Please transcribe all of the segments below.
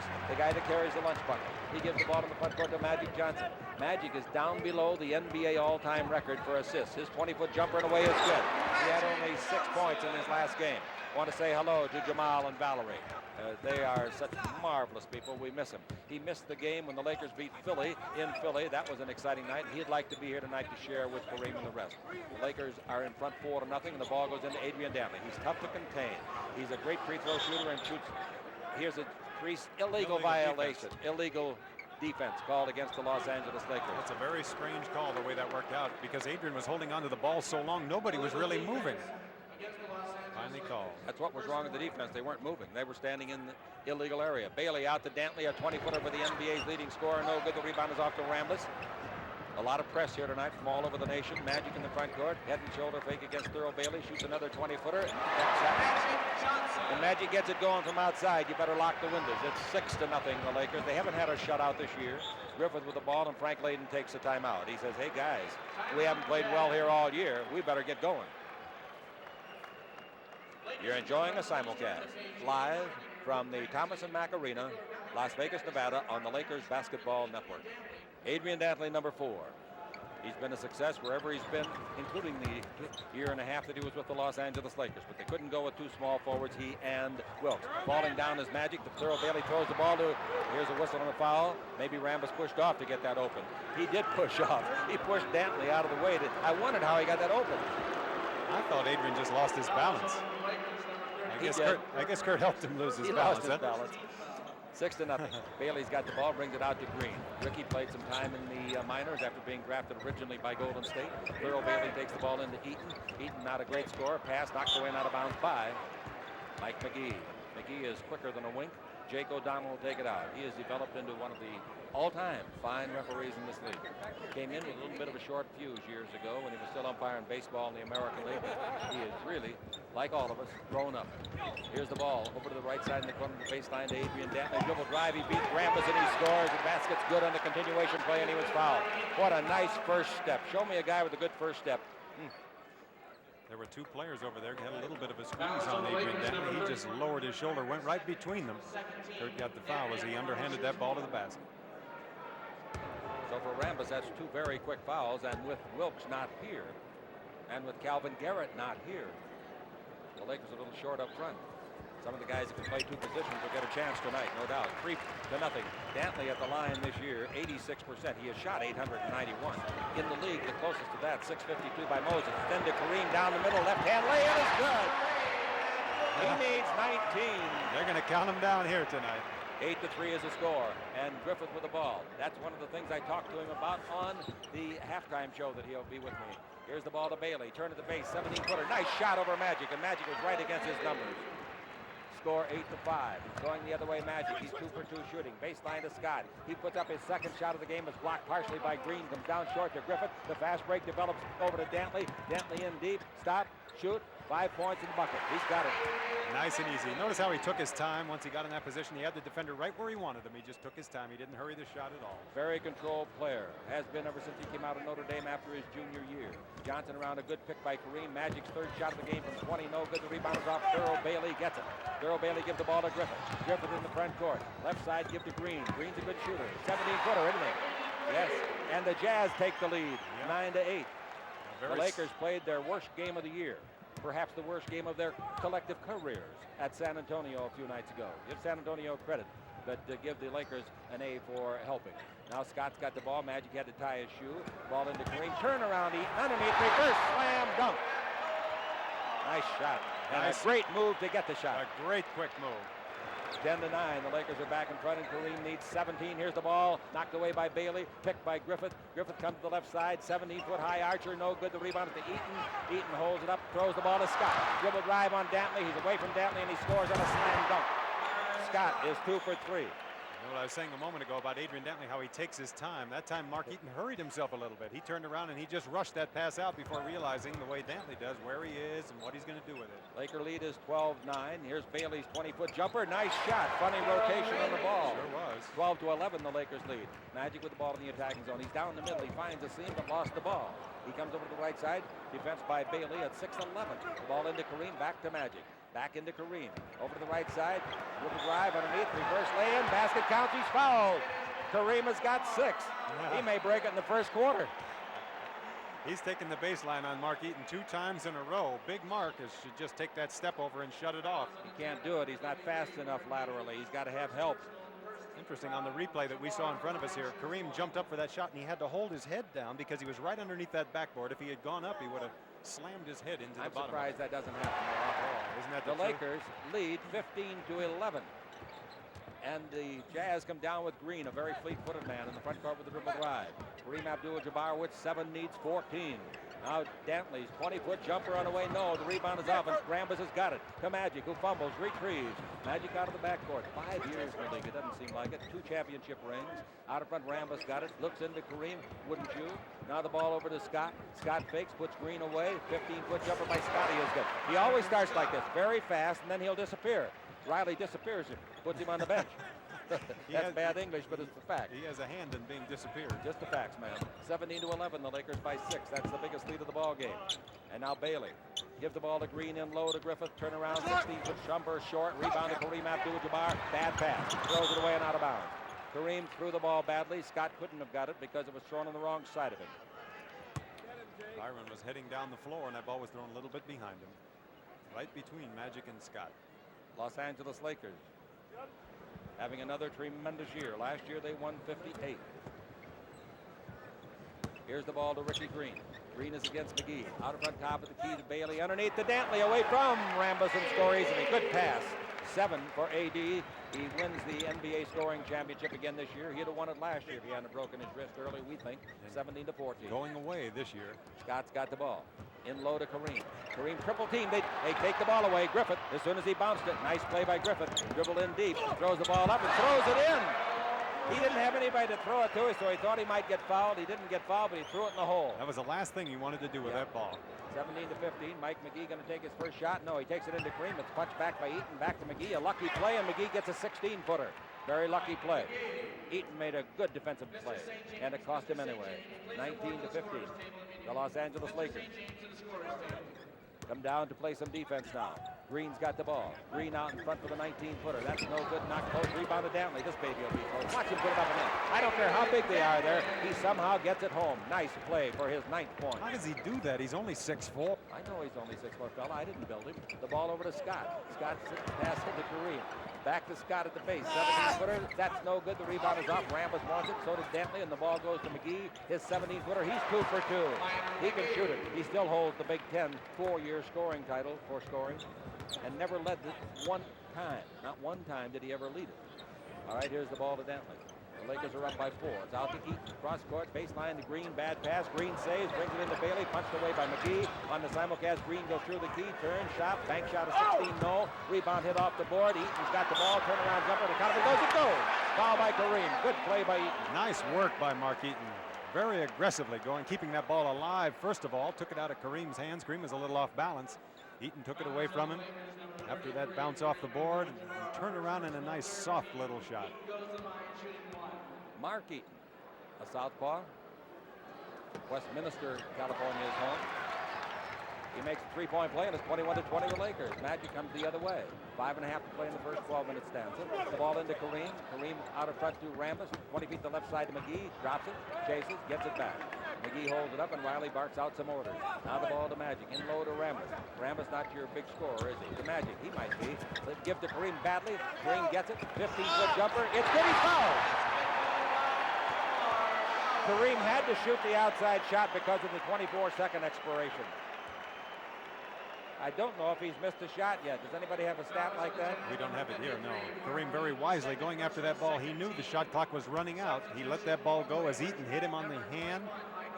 the guy that carries the lunch bucket. He gives the ball in the front court to Magic Johnson. Magic is down below the NBA all-time record for assists. His 20-foot jumper and away is good. He had only 6 points in his last game. Want to say hello to Jamal and Valerie. They are such marvelous people. We miss him. He missed the game when the Lakers beat Philly in Philly. That was an exciting night. He'd like to be here tonight to share with Kareem and the rest. The Lakers are in front 4-0, and the ball goes into Adrian Dantley. He's tough to contain. He's a great free throw shooter and shoots. Here's a illegal violation. Illegal defense called against the Los Angeles Lakers. It's a very strange call the way that worked out because Adrian was holding onto the ball so long nobody was really moving. Finally called. That's what was wrong with the defense. They weren't moving. They were standing in the illegal area. Bailey out to Dantley, a 20-footer for the NBA's leading scorer. No good. The rebound is off to Rambis. A lot of press here tonight from all over the nation. Magic in the front court. Head and shoulder fake against Thurl Bailey. Shoots another 20-footer. And Magic gets it going from outside. You better lock the windows. It's 6-0, the Lakers. They haven't had a shutout this year. Griffith with the ball, and Frank Layden takes the timeout. He says, hey, guys, we haven't played well here all year. We better get going. You're enjoying a simulcast live from the Thomas & Mack Arena, Las Vegas, Nevada, on the Lakers Basketball Network. Adrian Dantley, number 4. He's been a success wherever he's been, including the year and a half that he was with the Los Angeles Lakers. But they couldn't go with 2 small forwards, he and Wilkes. Falling down is Magic. The Thurl Bailey throws the ball to, here's a whistle on the foul. Maybe Rambis pushed off to get that open. He did push off. He pushed Dantley out of the way. I wondered how he got that open. I thought Adrian just lost his balance. I guess Kurt helped him lose his balance. Lost his balance. 6-0. Bailey's got the ball, brings it out to Green. Ricky played some time in the minors after being drafted originally by Golden State. Thurl Bailey takes the ball into Eaton. Eaton, not a great scorer. Pass knocked away and out of bounds by Mike McGee. McGee is quicker than a wink. Jake O'Donnell will take it out. He has developed into one of the all-time fine referees in this league. Came in with a little bit of a short fuse years ago when he was still umpiring baseball in the American League. He is really, like all of us, grown up. Here's the ball over to the right side in the corner of the baseline to Adrian Dantley. Dribble drive, he beats Rambis and he scores. The basket's good on the continuation play and he was fouled. What a nice first step. Show me a guy with a good first step. There were 2 players over there who had a little bit of a squeeze on Adrian Dantley. He just lowered his shoulder, went right between them. Kurt got the foul as he underhanded that ball to the basket. So for Rambis, that's 2 very quick fouls, and with Wilkes not here, and with Calvin Garrett not here, the Lakers are a little short up front. Some of the guys that can play 2 positions will get a chance tonight, no doubt. 3-0. Dantley at the line this year, 86%. He has shot 891. In the league, the closest to that, 652 by Moses. Then to Kareem down the middle, left hand layup is good. He needs 19. They're going to count him down here tonight. 8-3 is the score, and Griffith with the ball. That's one of the things I talked to him about on the halftime show that he'll be with me. Here's the ball to Bailey, turn to the base, 17-footer. Nice shot over Magic, and Magic was right against his numbers. Score 8-5. He's going the other way, Magic. He's 2 for 2 shooting. Baseline to Scott. He puts up his second shot of the game. Is blocked partially by Green. Comes down short to Griffith. The fast break develops over to Dantley. Dantley in deep. Stop. Shoot. 5 points in the bucket. He's got it. Nice and easy. Notice how he took his time. Once he got in that position, he had the defender right where he wanted him. He just took his time. He didn't hurry the shot at all. Very controlled player. Has been ever since he came out of Notre Dame after his junior year. Johnson around, a good pick by Kareem. Magic's 3rd shot of the game from 20. No good. The rebound is off. Thurl Bailey gets it. Thurl Bailey gives the ball to Griffith. Griffith in the front court. Left side give to Green. Green's a good shooter. 17-footer, isn't he? Yes. And the Jazz take the lead. 9-8. The Lakers played their worst game of the year. Perhaps the worst game of their collective careers at San Antonio a few nights ago. Give San Antonio credit, but give the Lakers an A for helping. Now Scott's got the ball. Magic had to tie his shoe. Ball into Kareem. Turnaround, Eaton underneath. Reverse slam dunk. Nice shot. And a great move to get the shot. A great quick move. 10-9. The Lakers are back in front, and Kareem needs 17. Here's the ball, knocked away by Bailey, picked by Griffith. Griffith comes to the left side, 17-foot high archer, no good. The rebound is to Eaton. Eaton holds it up, throws the ball to Scott. Dribble drive on Dantley. He's away from Dantley, and he scores on a slam dunk. Scott is 2 for 3. You know what I was saying a moment ago about Adrian Dantley, how he takes his time. That time Mark Eaton hurried himself a little bit. He turned around and he just rushed that pass out before realizing the way Dantley does where he is and what he's going to do with it. Laker lead is 12-9. Here's Bailey's 20-foot jumper. Nice shot. Funny rotation on the ball. Sure was. 12-11, the Lakers lead. Magic with the ball in the attacking zone. He's down the middle. He finds a seam but lost the ball. He comes over to the right side. Defense by Bailey at 6-11. The ball into Kareem. Back to Magic. Back into Kareem. Over to the right side. Dribble drive underneath. Reverse lay-in. Basket counts. He's fouled. Kareem has got 6. He may break it in the first quarter. He's taken the baseline on Mark Eaton 2 times in a row. Big Mark should just take that step over and shut it off. He can't do it. He's not fast enough laterally. He's got to have help. Interesting, on the replay that we saw in front of us here, Kareem jumped up for that shot and he had to hold his head down because he was right underneath that backboard. If he had gone up, he would have slammed his head into the bottom. I'm surprised that doesn't happen more often. Isn't that the truth? Lakers lead 15-11. And the Jazz come down with Green, a very fleet-footed man in the front court with the dribble drive. Kareem Abdul-Jabbar with 7 needs 14. Now Dantley's 20-foot jumper on the way. No, the rebound is off, and Rambis has got it. To Magic, who fumbles, retrieves. Magic out of the backcourt. 5 years in the league, it doesn't seem like it. 2 championship rings. Out in front, Rambis got it. Looks into Kareem, wouldn't you? Now the ball over to Scott. Scott fakes, puts Green away. 15-foot jumper by Scotty is good. He always starts like this, very fast, and then he'll disappear. Riley disappears him, puts him on the bench. That's bad English, but it's the fact. He has a hand in being disappeared. Just the facts, man. 17-11, the Lakers by 6. That's the biggest lead of the ball game. And now Bailey gives the ball to Green in low to Griffith. Turn around, 16-foot jumper short. Rebound to Kareem Abdul-Jabbar. Bad pass. Throws it away and out of bounds. Kareem threw the ball badly. Scott couldn't have got it because it was thrown on the wrong side of him. Byron was heading down the floor, and that ball was thrown a little bit behind him. Right between Magic and Scott. Los Angeles Lakers having another tremendous year. Last year they won 58. Here's the ball to Ricky Green. Green is against McGee. Out in front, top of the key to Bailey. Underneath to Dantley, away from Rambis and scores easily. Good pass. 7 for AD. He wins the NBA scoring championship again this year. He'd have won it last year if he hadn't broken his wrist early, we think. 17-14. Going away this year. Scott's got the ball. In low to Kareem. Kareem triple team. They take the ball away. Griffith, as soon as he bounced it. Nice play by Griffith. Dribbled in deep. Throws the ball up and throws it in. He didn't have anybody to throw it to, so he thought he might get fouled. He didn't get fouled, but he threw it in the hole. That was the last thing he wanted to do with that ball. 17-15. Mike McGee going to take his first shot. No, he takes it into Kareem. It's punched back by Eaton. Back to McGee. A lucky play, and McGee gets a 16-footer. Very lucky play. Eaton made a good defensive play, and it cost him anyway. 19-15. The Los Angeles Lakers come down to play some defense now. Green's got the ball. Green out in front for the 19-footer. That's no good. Knocked close. Rebounded Dantley. This baby will be close. Watch him put it up and in. I don't care how big they are there. He somehow gets it home. Nice play for his 9th point. How does he do that? He's only 6'4". I know he's only 6'4", fella. I didn't build him. The ball over to Scott. Scott pass into Kareem. Back to Scott at the base. 17-footer. That's no good. The rebound is off. Rambis wants it. So does Dantley. And the ball goes to McGee. His 17-footer. He's 2 for 2. He can shoot it. He still holds the Big Ten 4-year scoring title for scoring. And never led this one time. Not one time did he ever lead it. All right, here's the ball to Dantley. The Lakers are up by 4. It's out to Eaton. Cross court, baseline to Green. Bad pass. Green saves, brings it into Bailey. Punched away by McGee. On the simulcast, Green goes through the key. Turn, shot, bank shot of 16, no. Rebound hit off the board. Eaton's got the ball. Turnaround jumper. The count of it goes. It goes. Foul by Kareem. Good play by Eaton. Nice work by Mark Eaton. Very aggressively going, keeping that ball alive. First of all, took it out of Kareem's hands. Kareem was a little off balance. Eaton took it away from him. After that bounce off the board, and turned around in a nice soft little shot. Mark Eaton, a southpaw. Westminster, California is home. He makes a 3-point play and it's 21-20 the Lakers. Magic comes the other way. 5.5 to play in the first 12-minute stanza. The ball into Kareem. Kareem out in front to Rambis. 20 feet to the left side to McGee. Drops it, chases, gets it back. McGee holds it up and Riley barks out some orders. Now the ball to Magic. In low to Rambis. Rambis not your big scorer, is he? To Magic, he might be. Let's give to Kareem badly. Kareem gets it. 15-foot jumper. It's good. He's fouled. Kareem had to shoot the outside shot because of the 24-second expiration. I don't know if he's missed a shot yet. Does anybody have a stat like that? We don't have it here, no. Kareem very wisely going after that ball. He knew the shot clock was running out. He let that ball go as Eaton hit him on the hand.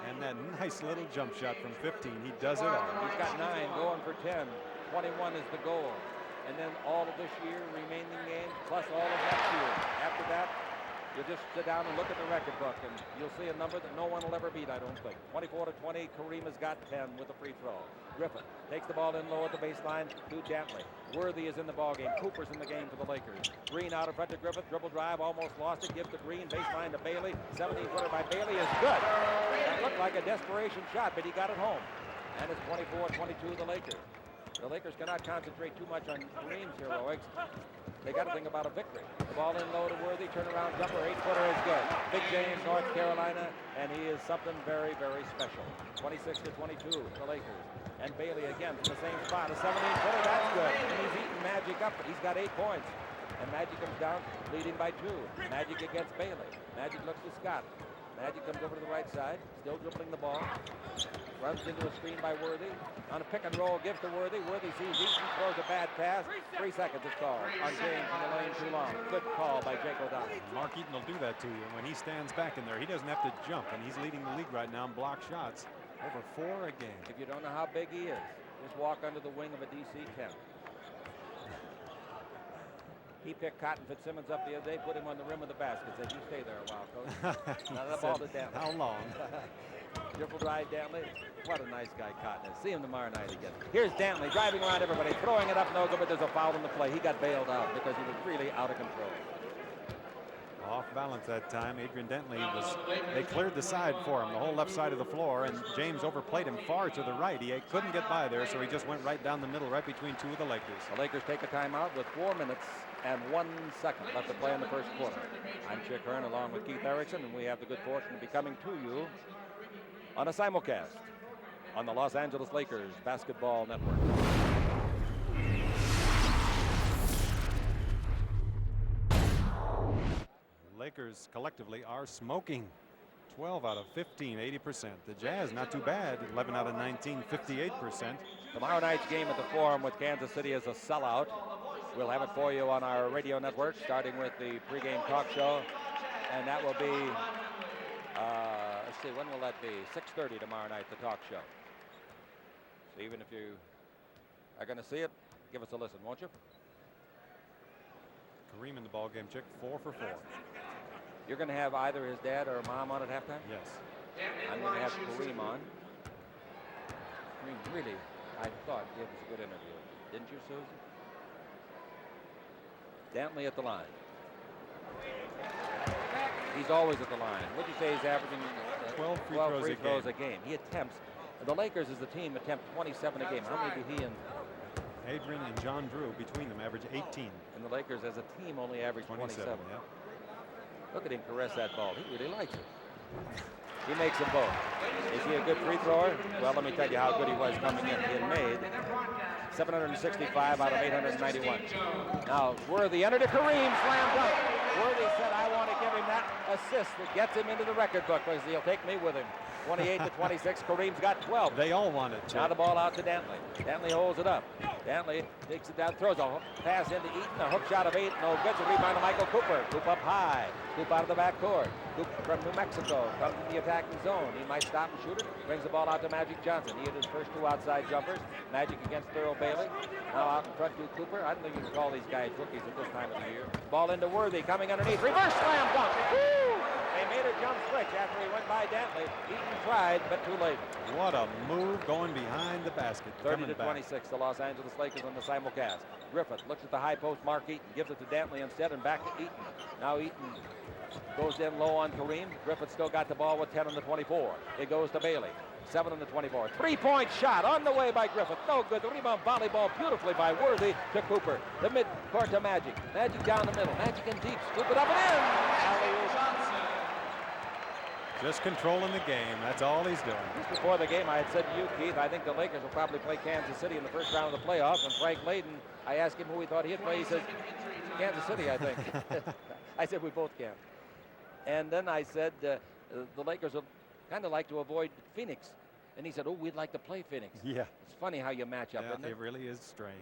And that nice little jump shot from 15. He does it all. He's got 9, going for 10. 21 is the goal. And then all of this year, remaining games, plus all of next year. After that, you just sit down and look at the record book, and you'll see a number that no one will ever beat, I don't think. 24-20, Kareem has got 10 with a free throw. Griffin takes the ball in low at the baseline to Dantley. Worthy is in the ballgame. Cooper's in the game for the Lakers. Green out in front to Griffith. Dribble drive, almost lost it. Gives to Green. Baseline to Bailey. 17-footer by Bailey is good. That looked like a desperation shot, but he got it home. And it's 24-22 the Lakers. The Lakers cannot concentrate too much on Kareem's heroics. They got to think about a victory. The ball in low to Worthy, turnaround jumper, 8-footer is good. Big James, North Carolina, and he is something very, very special. 26-22, the Lakers. And Bailey again from the same spot, a 17-footer, that's good. And he's eaten Magic up, he's got 8 points. And Magic comes down, leading by 2. Magic against Bailey. Magic looks to Scott. Magic comes over to the right side, still dribbling the ball. Runs into a screen by Worthy. On a pick and roll, gives to Worthy. Worthy sees Eaton, throws a bad pass. 3 seconds is called on James in the lane too long. Good call by Jake O'Donnell. Mark Eaton will do that to you. When he stands back in there, he doesn't have to jump, and he's leading the league right now in block shots. Over 4 a game. If you don't know how big he is, just walk under the wing of a DC 10. He picked Cotton Fitzsimmons up the other day, put him on the rim of the basket. Said, you stay there a while, coach. Now the ball to Dantley. How long? Dribble drive, Dantley. What a nice guy Cotton is. See him tomorrow night again. Here's Dantley driving around everybody, throwing it up, no good, but there's a foul in the play. He got bailed out because he was really out of control. Off balance that time. Adrian Dantley they cleared the side for him, the whole left side of the floor, and James overplayed him far to the right. He couldn't get by there, so he just went right down the middle, right between 2 of the Lakers. The Lakers take a timeout with 4 minutes and 1 second left to play in the first quarter. I'm Chick Hearn along with Keith Erickson, and we have the good fortune to be coming to you on a simulcast on the Los Angeles Lakers Basketball Network. Lakers collectively are smoking. 12 out of 15, 80%. The Jazz not too bad, 11 out of 19, 58%. Tomorrow night's game at the Forum with Kansas City is a sellout. We'll have it for you on our radio network, starting with the pregame talk show, and that will be, let's see, when will that be? 6:30 tomorrow night, the talk show. So even if you are going to see it, give us a listen, won't you? Kareem in the ball game, Chick, 4 for 4. You're going to have either his dad or mom on at halftime? Yes. I'm going to have Kareem on. Kareem, really, I thought it was a good interview. Didn't you, Susan? Dantley at the line. He's always at the line. What'd you say he's averaging? 12 free throws a game. He attempts. The Lakers as a team attempt 27 a game. How many do he and Adrian and John Drew between them average 18. And the Lakers as a team only average 27. Yeah. Look at him caress that ball. He really likes it. He makes them both. Is he a good free thrower? Well, let me tell you how good he was coming in. He had made 765 out of 891. Now, Worthy entered a Kareem slam dunk. Worthy said, I want to give him that assist that gets him into the record book because he'll take me with him. 28-26, Kareem's got 12. They all want it. Now the ball out to Dantley. Dantley holds it up. Dantley takes it down, throws a pass into Eaton, a hook shot of 8, no good. The rebound to Michael Cooper. Coop up high. Coop out of the backcourt. Coop from New Mexico comes in the attacking zone. He might stop and shoot it. Brings the ball out to Magic Johnson. He hit his first 2 outside jumpers. Magic against Thurl Bailey. Now out in front to Cooper. I don't think you can call these guys rookies at this time of the year. Ball into Worthy, coming underneath. Reverse slam dunk. Woo! They made a jump switch after he went by Dantley. Eaton tried, but too late. What a move going behind the basket. 30-26, the Los Angeles Lakers on the simulcast. Griffith looks at the high post, Mark Eaton, gives it to Dantley instead, and back to Eaton. Now Eaton goes in low on Kareem. Griffith still got the ball with 10 on the 24. It goes to Bailey. 7 on the 24. 3-point shot on the way by Griffith. No good. The rebound volleyball beautifully by Worthy to Cooper. The mid-court to Magic. Magic down the middle. Magic in deep. Scoop it up and in. Alley-oop. Just controlling the game. That's all he's doing. Just before the game, I had said to you, Keith, I think the Lakers will probably play Kansas City in the first round of the playoffs. And Frank Layden, I asked him who he thought he'd play. He said, Kansas City, I think. I said, we both can. And then I said, the Lakers will kind of like to avoid Phoenix. And he said, oh, we'd like to play Phoenix. Yeah. It's funny how you match up, isn't it? It really is strange.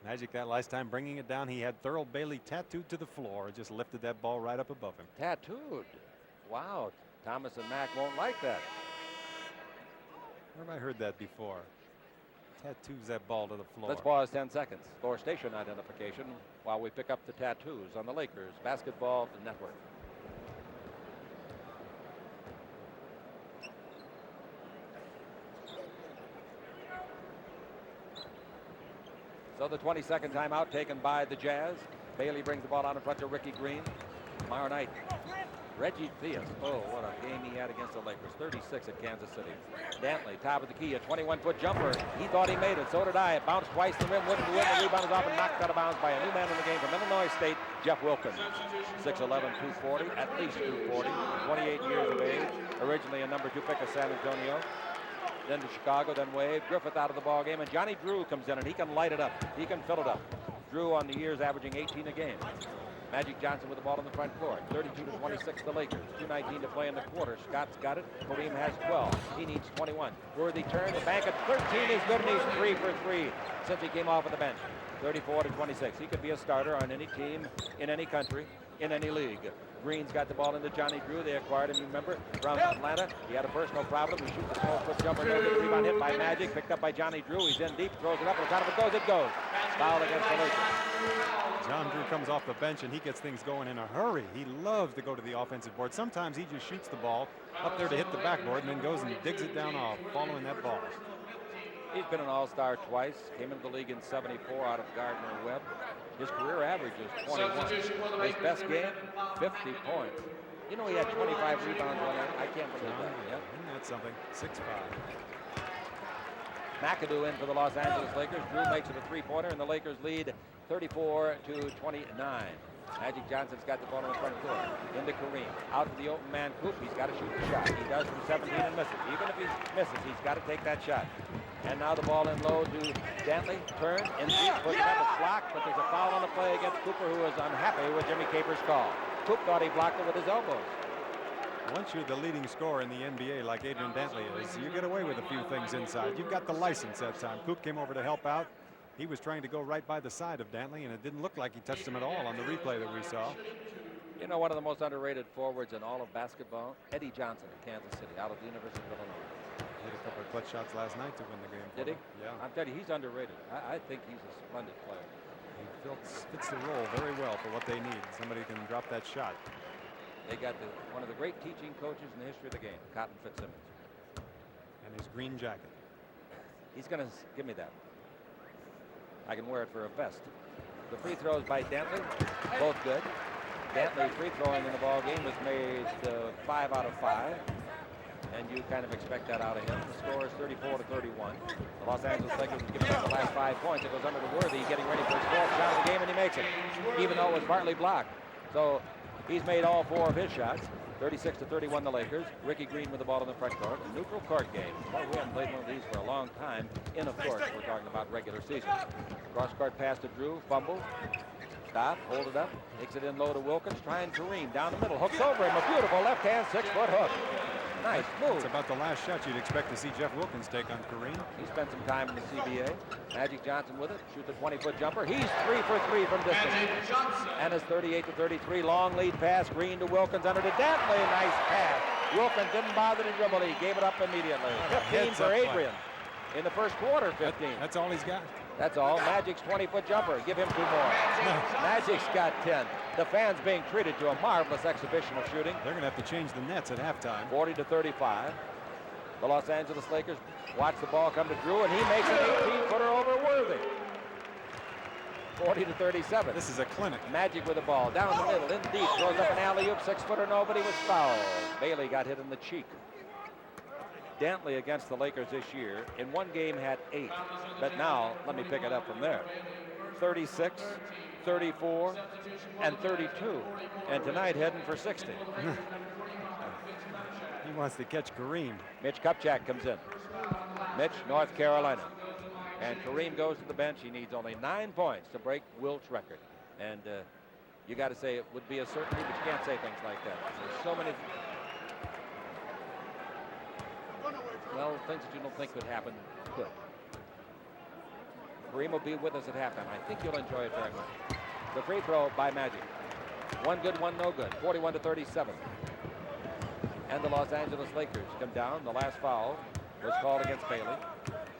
Magic that last time bringing it down. He had Thurl Bailey tattooed to the floor. Just lifted that ball right up above him. Tattooed. Wow. Thomas and Mack won't like that. Where have I heard that before? Tattoos that ball to the floor. Let's pause 10 seconds for station identification while we pick up the tattoos on the Lakers Basketball Network. So the 22nd timeout taken by the Jazz. Bailey brings the ball out in front to Ricky Green. Tomorrow night, Reggie Theus. Oh, what a game he had against the Lakers. 36 at Kansas City. Dantley, top of the key, a 21-foot jumper. He thought he made it. So did I. It bounced twice. The rim wouldn't win. The rebound is off and knocked out of bounds by a new man in the game from Illinois State, Jeff Wilkins. 6'11", 240, at least 240. 28 years of age. Originally a number 2 pick of San Antonio. Then to Chicago, then Wade. Griffith out of the ball game, and Johnny Drew comes in, and he can light it up. He can fill it up. Drew on the years averaging 18 a game. Magic Johnson with the ball on the front court. 32-26 the Lakers. 2:19 to play in the quarter. Scott's got it. Kareem has 12. He needs 21. Worthy turn. The bank at 13 is good, and he's 3 for 3 since he came off of the bench. 34-26. He could be a starter on any team in any country, in any league. Green's got the ball into Johnny Drew. They acquired him, you remember, from Atlanta. He had a personal problem. He shoots a 12-foot jumper. No good. Rebound hit by Magic. Picked up by Johnny Drew. He's in deep. Throws it up. And out of it goes. It goes. Foul against the Lakers. John Drew comes off the bench, and he gets things going in a hurry. He loves to go to the offensive board. Sometimes he just shoots the ball up there to hit the backboard and then goes and digs it down off, following that ball. He's been an all-star twice. Came into the league in '74 out of Gardner-Webb. His career average is 21. His best game, 50 points. You know, he had 25 rebounds on that. I can't believe that. Yeah, isn't that something? 6'5". McAdoo in for the Los Angeles Lakers. Drew makes it a three-pointer, and the Lakers lead 34-29. Magic Johnson's got the ball in the front court. Into Kareem. Out to the open man Coop. He's got to shoot the shot. He does from 17 and misses. Even if he misses, he's got to take that shot. And now the ball in low to Dantley. Turn, in deep, puts it up, it's blocked, but there's a foul on the play against Cooper, who is unhappy with Jimmy Capers' call. Coop thought he blocked it with his elbows. Once you're the leading scorer in the NBA like Adrian Dantley is, you get away with a few things inside. You've got the license that time. Coop came over to help out. He was trying to go right by the side of Dantley, and it didn't look like he touched him at all on the replay that we saw. You know, one of the most underrated forwards in all of basketball, Eddie Johnson of Kansas City, out of the University of Illinois. Hit a couple of clutch shots last night to win the game. Did he? Yeah. I'm telling you, he's underrated. I think he's a splendid player. He fits the role very well for what they need. Somebody who can drop that shot. They got one of the great teaching coaches in the history of the game, Cotton Fitzsimmons. And his green jacket. He's going to give me that. I can wear it for a vest. The free throws by Dantley, both good. Dantley free throwing in the ball game was made 5 out of 5. And you kind of expect that out of him. The score is 34-31. The Los Angeles Lakers have given up the last 5 points. It goes under to Worthy, getting ready for his 4th shot of the game, and he makes it, even though it was partly blocked. So he's made all 4 of his shots. 36-31 the Lakers. Ricky Green with the ball in the front court. A neutral court game. Well, we haven't played one of these for a long time. And of course, we're talking about regular season. Cross court pass to Drew. Fumble. Stop. Hold it up. Takes it in low to Wilkins. Trying Kareem down the middle. Hooks over him. A beautiful left-hand 6-foot hook. Nice move. It's about the last shot you'd expect to see Jeff Wilkins take on Kareem. He spent some time in the CBA. Magic Johnson with it. Shoots a 20-foot jumper. He's 3 for 3 from distance. And it's 38-33. Long lead pass. Green to Wilkins. Under to Dantley. Nice pass. Wilkins didn't bother to dribble. He gave it up immediately. 15 for Adrian. In the first quarter, 15. That's all he's got. That's all. Magic's 20-foot jumper. Give him 2 more. Magic's got 10. The fans being treated to a marvelous exhibition of shooting. They're going to have to change the nets at halftime. 40-35. The Los Angeles Lakers watch the ball come to Drew, and he makes an 18-footer over Worthy. 40-37. This is a clinic. Magic with the ball. Down the middle, in deep. Throws up an alley-oop. 6-footer, nobody was fouled. Bailey got hit in the cheek. Dantley against the Lakers this year in one game had 8, but now let me pick it up from there. 36, 34, and 32, and tonight heading for 60. He wants to catch Kareem. Mitch Kupchak comes in. Mitch, North Carolina, and Kareem goes to the bench. He needs only 9 points to break Wilt's record, and you got to say it would be a certainty, but you can't say things like that. There's so many. Well, things that you don't think could happen could. Kareem will be with us at halftime. I think you'll enjoy it very much. The free throw by Magic. 1 good, 1 no good. 41-37. And the Los Angeles Lakers come down. The last foul was called against Bailey.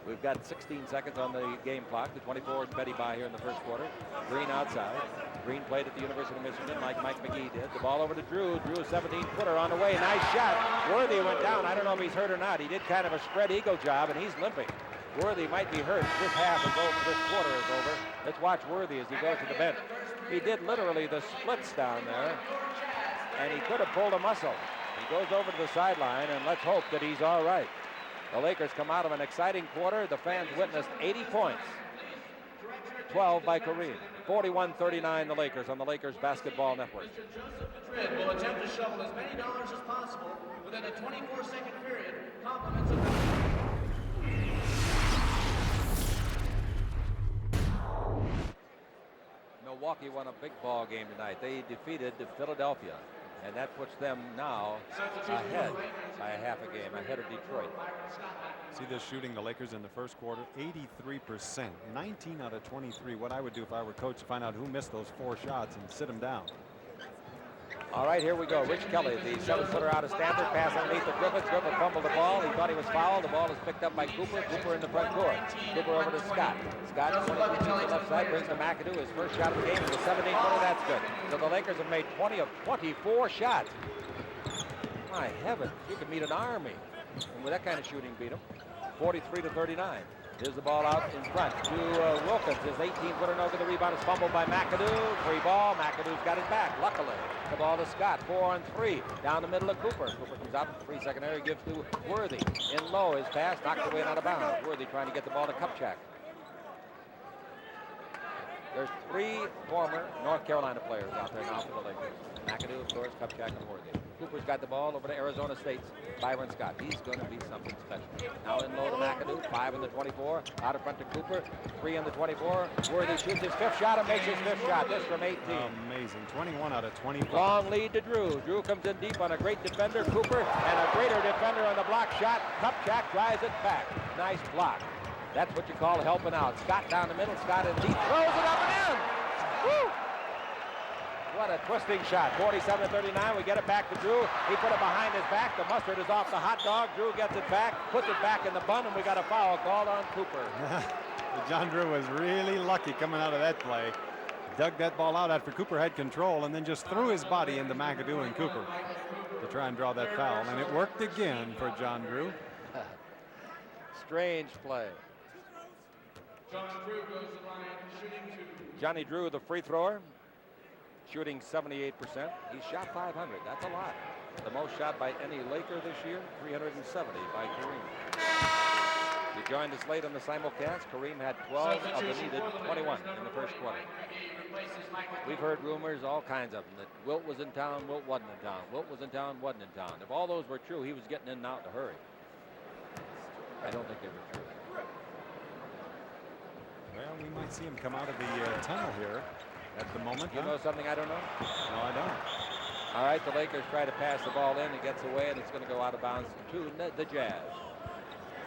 We've got 16 seconds on the game clock. The 24 is Betty by here in the first quarter. Green outside. Green played at the University of Michigan like Mike McGee did. The ball over to Drew. Drew, a 17-footer on the way. Nice shot. Worthy went down. I don't know if he's hurt or not. He did kind of a spread eagle job, and he's limping. Worthy might be hurt. This half is over. This quarter is over. Let's watch Worthy as he goes to the bench. He did literally the splits down there. and he could have pulled a muscle. He goes over to the sideline, and let's hope that he's all right. The Lakers come out of an exciting quarter. The fans witnessed 80 points. 12 by Kareem. 41-39 the Lakers on the Lakers Basketball Network. Madrid will attempt to shovel as many dollars as possible within a 24-second period. Compliments of Milwaukee won a big ball game tonight. They defeated Philadelphia, and that puts them now ahead by a half a game, ahead of Detroit. See this shooting, the Lakers in the first quarter, 83%, 19 out of 23. What I would do if I were coach to find out who missed those 4 shots and sit them down. All right, here we go. Rich Kelly, the 7-footer out of Stanford, pass underneath to Griffith. Griffith fumbled the ball. He thought he was fouled. The ball is picked up by Cooper. Cooper in the front court. Cooper over to Scott. Scott 22 feet to the left side, brings to McAdoo. His first shot of the game is a 17-footer. That's good. So the Lakers have made 20 of 24 shots. My heavens, you could meet an army. And with that kind of shooting, beat them. 43-39. Here's the ball out in front to Wilkins. His 18-footer no good. The rebound is fumbled by McAdoo. Free ball. McAdoo's got it back, luckily. The ball to Scott. 4-on-3. Down the middle of Cooper. Cooper comes out. 3-second area. Gives to Worthy. In low. His pass knocked away and out of bounds. Worthy trying to get the ball to Kupchak. There's 3 former North Carolina players out there now for the Lakers. McAdoo, of course, Kupchak, and Worthy. Cooper's got the ball over to Arizona State's Byron Scott. He's going to be something special. Now in low to McAdoo, 5 in the 24. Out in front to Cooper, 3 in the 24. Worthy shoots his 5th shot and makes his 5th shot. This from 18. Amazing. 21 out of 25. Long lead to Drew. Drew comes in deep on a great defender, Cooper, and a greater defender on the block shot. Kupchak drives it back. Nice block. That's what you call helping out. Scott down the middle. Scott in deep. Throws it up and in. Woo! What a twisting shot. 47-39. We get it back to Drew. He put it behind his back. The mustard is off the hot dog. Drew gets it back, puts it back in the bun, and we got a foul called on Cooper. John Drew was really lucky coming out of that play. Dug that ball out after Cooper had control and then just threw his body into McAdoo and Cooper to try and draw that foul. And it worked again for John Drew. Strange play. Johnny Drew, the free thrower, shooting 78%. He shot 500. That's a lot. The most shot by any Laker this year, 370 by Kareem. You joined us late on the simulcast. Kareem had 12 of the needed 21 in the first quarter. We've heard rumors, all kinds of them, that Wilt was in town, Wilt wasn't in town. Wilt was in town, wasn't in town. If all those were true, he was getting in and out in a hurry. I don't think they were true. Well, we might see him come out of the tunnel here at the moment. You know something I don't know? No, I don't. All right, the Lakers try to pass the ball in. It gets away, and it's going to go out of bounds to the Jazz.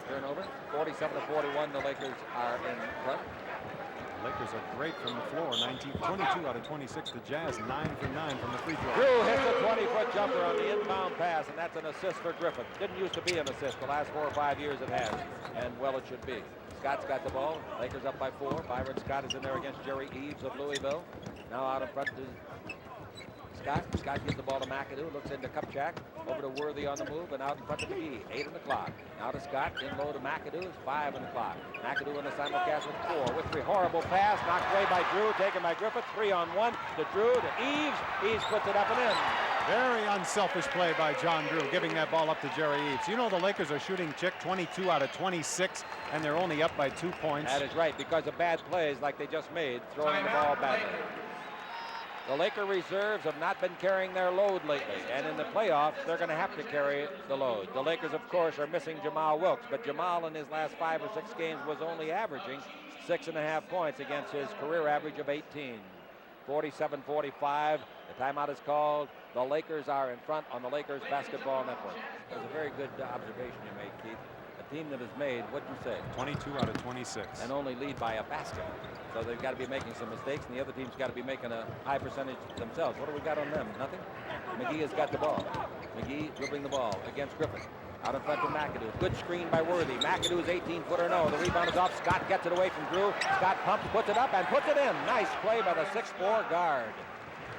Turnover, 47-41. The Lakers are in front. The Lakers are great from the floor. 22 out of 26. The Jazz 9 for 9 from the free throw. Drew hits a 20-foot jumper on the inbound pass, and that's an assist for Griffith. Didn't used to be an assist. The last 4 or 5 years it has, and well, it should be. Scott's got the ball. Lakers up by 4. Byron Scott is in there against Jerry Eves of Louisville. Now out in front to Scott. Scott gives the ball to McAdoo. Looks into Kupchak. Over to Worthy on the move, and out in front to McGee. 8 on the clock. Now to Scott. In low to McAdoo. It's 5 on the clock. McAdoo in the simulcast with 4. With 3. Horrible pass. Knocked away by Drew. Taken by Griffith. 3-on-1 to Drew to Eves. Eves puts it up and in. Very unselfish play by John Drew, giving that ball up to Jerry Eves. You know the Lakers are shooting chick 22 out of 26, and they're only up by 2 points. That is right, because of bad plays like they just made, throwing the ball badly. The Laker reserves have not been carrying their load lately, and in the playoffs, they're going to have to carry the load. The Lakers, of course, are missing Jamal Wilkes, but Jamal in his last 5 or 6 games was only averaging 6.5 points against his career average of 18. 47-45. The timeout is called. The Lakers are in front on the Lakers Basketball Network. That's a very good observation you made, Keith. A team that has made, what'd you say? 22 out of 26. And only lead by a basket. So they've got to be making some mistakes, and the other team's got to be making a high percentage themselves. What do we got on them? Nothing? McGee has got the ball. McGee dribbling the ball against Griffin. Out in front to McAdoo. Good screen by Worthy. McAdoo's 18-footer no. The rebound is off. Scott gets it away from Drew. Scott pumps, puts it up, and puts it in. Nice play by the 6'4" guard.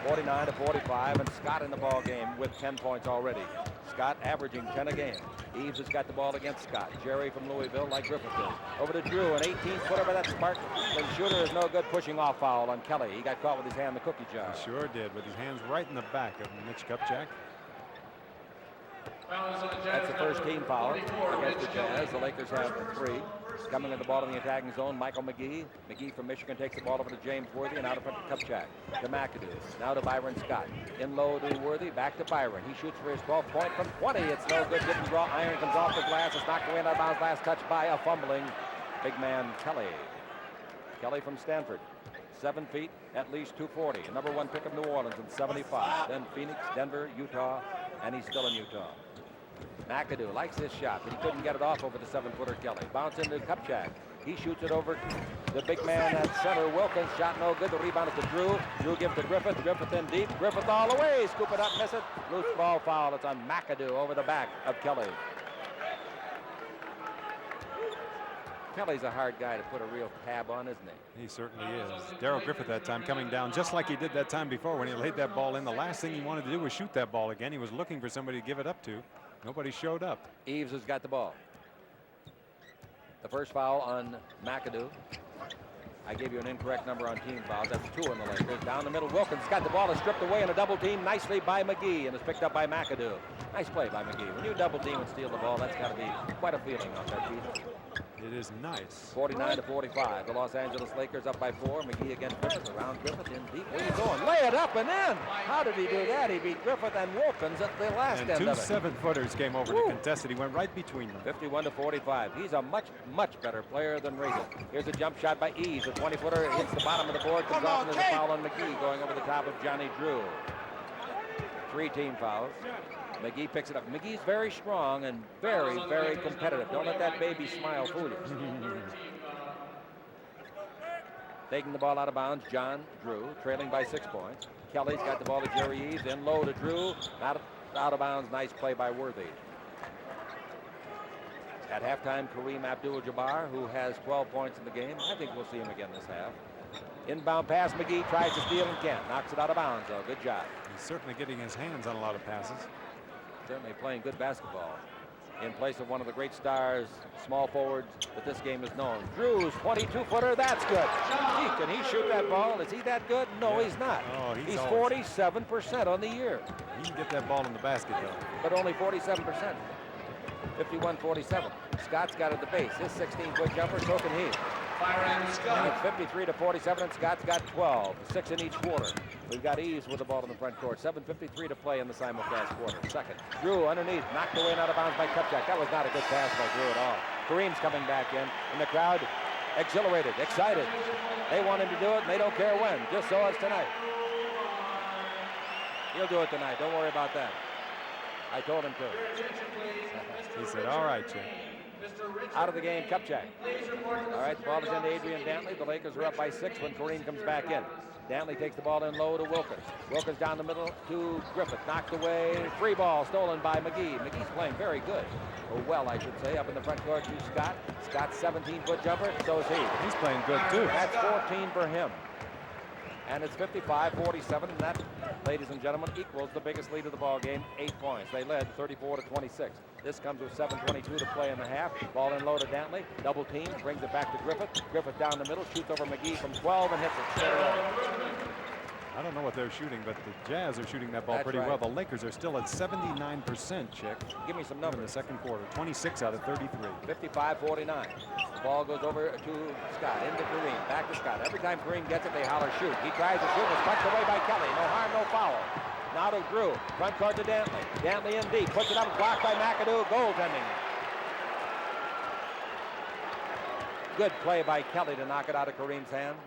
49-45, and Scott in the ball game with 10 points already. Scott averaging 10 a game. Eves has got the ball against Scott. Jerry from Louisville, like Griffith did. Over to Drew, an 18-footer, but that spark. The shooter is no good. Pushing off foul on Kelly. He got caught with his hand in the cookie jar. He sure did, with his hands right in the back of Mitch Kupchak. That's the first team foul against the Jazz. The Lakers have 3. Coming in the ball in the attacking zone, Michael McGee. McGee from Michigan takes the ball over to James Worthy and out in front to Kupchak. To McAdoo. Now to Byron Scott. In low to Worthy. Back to Byron. He shoots for his 12th point from 20. It's no good. Didn't draw. Iron comes off the glass. It's knocked away and out of bounds. Last touch by a fumbling big man Kelly. Kelly from Stanford. 7 feet, at least 240. Number 1 pick of New Orleans in 75. Then Phoenix, Denver, Utah, and he's still in Utah. McAdoo likes this shot, but he couldn't get it off over the 7-footer Kelly. Bounce into Kupchak. He shoots it over the big man at center. Wilkins, shot no good. The rebound is to Drew. Drew gives to Griffith. Griffith in deep. Griffith all the way. Scoop it up, miss it. Loose ball foul. It's on McAdoo over the back of Kelly. Kelly's a hard guy to put a real tab on, isn't he? He certainly is. Darryl Griffith that time coming down just like he did that time before when he laid that ball in. The last thing he wanted to do was shoot that ball again. He was looking for somebody to give it up to. Nobody showed up. Eves has got the ball. The first foul on McAdoo. I gave you an incorrect number on team fouls. That's 2 on the Lakers. Down the middle, Wilkins got the ball. Is stripped away in a double team nicely by McGee and is picked up by McAdoo. Nice play by McGee. When you double team and steal the ball, that's got to be quite a feeling on that piece. It is nice. 49-45. The Los Angeles Lakers up by 4. McGee against Griffith. Around Griffith in deep. Where you going? Lay it up and in. How did he do that? He beat Griffith and Wilkins at the last and end two of it. 7-footers came over to contest it. He went right between them. 51-45. He's a much better player than Reagan. Here's a jump shot by Eves. A 20-footer hits the bottom of the board. Comes off and there's a foul on McGee going over the top of Johnny Drew. 3 team fouls. McGee picks it up. McGee's very strong and very competitive. Don't let that baby smile fool you. Taking the ball out of bounds, John Drew, trailing by 6 points. Kelly's got the ball to Jerry Eves, in low to Drew. Out of bounds, nice play by Worthy. At halftime, Kareem Abdul-Jabbar, who has 12 points in the game. I think we'll see him again this half. Inbound pass, McGee tries to steal and can't. Knocks it out of bounds, though. Good job. He's certainly getting his hands on a lot of passes. Certainly playing good basketball. In place of one of the great stars, small forwards that this game is known. Drew's 22-footer, that's good. Gee, can he shoot that ball? Is he that good? No, he's not. Oh, he's 47% on the year. He can get that ball in the basket, though. But only 47%. 51-47. Scott's got at the base. His 16-foot jumper, so can he. And it's 53-47, and Scott's got 12, 6 in each quarter. We've got Eves with the ball in the front court. 7:53 to play in the simulcast quarter. Second. Drew underneath, knocked away and out of bounds by Kupchak. That was not a good pass by Drew at all. Kareem's coming back in, and the crowd exhilarated, excited. They want him to do it, and they don't care when. Just so as tonight. He'll do it tonight. Don't worry about that. I told him to. He said, all right, Jim. Out of the game, Kupchak. All right, the ball is into Adrian Dantley. The Lakers are up by 6 when Kareem comes back in. Dantley takes the ball in low to Wilkins. Wilkins down the middle to Griffith. Knocked away. Free ball stolen by McGee. McGee's playing very good. Or well, I should say. Up in the front court to Scott. Scott's 17-foot jumper. So is he. He's playing good, too. That's 14 for him. And it's 55-47, and that, ladies and gentlemen, equals the biggest lead of the ball game, 8 points. They led 34-26. This comes with 7:22 to play in the half. Ball in low to Dantley. Double team, brings it back to Griffith. Griffith down the middle, shoots over McGee from 12 and hits it straight away. I don't know what they're shooting, but the Jazz are shooting that ball That's pretty right. well. The Lakers are still at 79%, Chick. Give me some In the numbers. second quarter, 26 out of 33. 55-49. The ball goes over to Scott, into Kareem, back to Scott. Every time Kareem gets it, they holler shoot. He tries to shoot, it's punched away by Kelly. No harm, no foul. Now to Drew, front court to Dantley. Dantley in deep, puts it up, blocked by McAdoo, goaltending. Good play by Kelly to knock it out of Kareem's hand.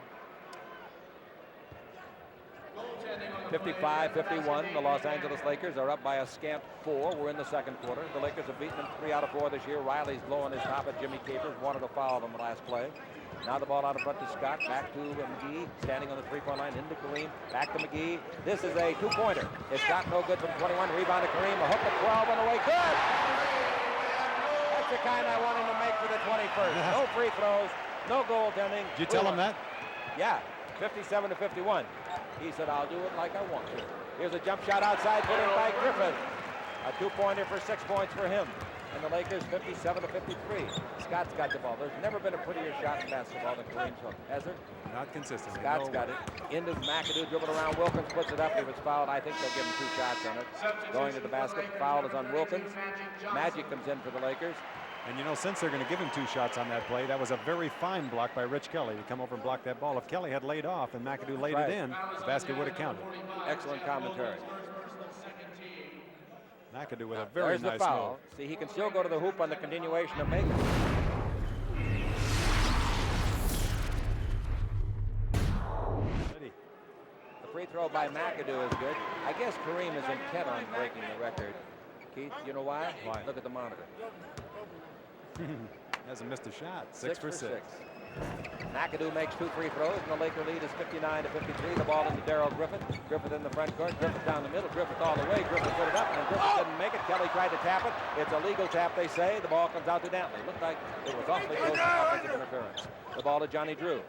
55-51, the Los Angeles Lakers are up by a scant 4. We're in the second quarter. The Lakers have beaten them 3 out of 4 this year. Riley's blowing his top at Jimmy Capers, wanted a foul on the last play. Now the ball out in front to Scott, back to McGee, standing on the 3-point line, into Kareem, back to McGee. This is a 2-pointer. It's got no good from 21, rebound to Kareem, a hook at 12 on the way, good! That's the kind I want him to make for the 21st. No free throws, no goaltending. Did you tell him that? Yeah, 57-51. He said, I'll do it like I want to. Here's a jump shot outside, put in by Griffith. A 2-pointer for 6 points for him. And the Lakers 57-53. Scott's got the ball. There's never been a prettier shot in basketball than Kareem's hook, has there? Not consistently. Scott's got it. Into McAdoo, dribbled around Wilkins, puts it up. He was fouled. I think they'll give him 2 shots on it. Going to the basket, the foul is on Wilkins. Magic comes in for the Lakers. And you know, since they're going to give him 2 shots on that play, that was a very fine block by Rich Kelly to come over and block that ball. If Kelly had laid off and McAdoo laid it in, the basket would have counted. Excellent commentary. McAdoo with a very There's nice the foul. move. See, he can still go to the hoop on the continuation of making. The free throw by McAdoo is good. I guess Kareem is intent on breaking the record. Keith, you know why? Why? Look at the monitor. Hasn't missed a shot. 6 for 6. McAdoo makes 2 free throws, and the Laker lead is 59-53. The ball into Darrell Griffith. Griffith in the front court. Griffith down the middle. Griffith all the way. Griffith put it up, and Griffith didn't make it. Kelly tried to tap it. It's a legal tap, they say. The ball comes out to Dantley. Looked like it was awfully close to offensive interference. The ball to Johnny Drew.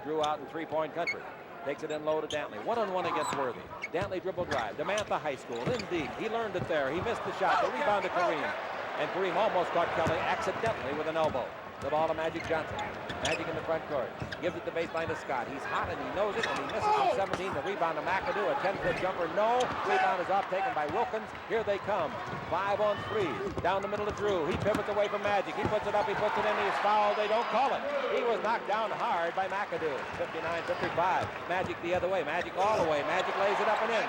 Drew out in 3-point country. Takes it in low to Dantley. 1-on-1 against Worthy. Dantley dribble drive. DeMatha High School. In deep. He learned it there. He missed the shot. The rebound to Kareem. And Kareem almost caught Kelly accidentally with an elbow. The ball to Magic Johnson. Magic in the front court. Gives it the baseline to Scott. He's hot and he knows it, and he misses from 17. The rebound to McAdoo. A 10-foot jumper. No. Rebound is off, taken by Wilkins. Here they come. 5 on 3. Down the middle to Drew. He pivots away from Magic. He puts it up. He puts it in. He's fouled. They don't call it. He was knocked down hard by McAdoo. 59-55. Magic the other way. Magic all the way. Magic lays it up and in.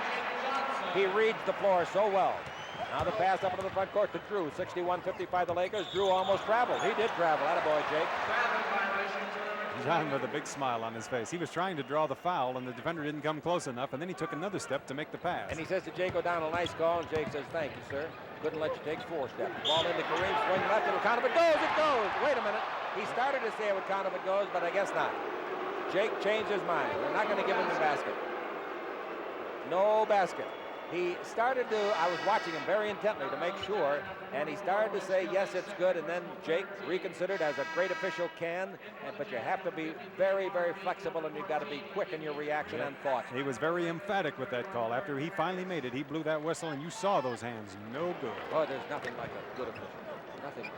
He reads the floor so well. Now the pass up into the front court to Drew. 61-55 the Lakers. Drew almost traveled. He did travel. Attaboy, Jake. John with a big smile on his face. He was trying to draw the foul, and the defender didn't come close enough, and then he took another step to make the pass. And he says to Jake O'Donnell, nice call, and Jake says, thank you, sir. Couldn't let you take 4 steps. Ball into Kareem, swing left, it'll count if it goes, it goes. Wait a minute. He started to say it would count if it goes, but I guess not. Jake changed his mind. We're not going to give him the basket. No basket. He started to, I was watching him very intently to make sure, and he started to say, yes, it's good, and then Jake reconsidered, as a great official can, but you have to be very, very flexible, and you've got to be quick in your reaction and thought. He was very emphatic with that call. After he finally made it, he blew that whistle, and you saw those hands. No good. Oh, there's nothing like a good official. Nothing.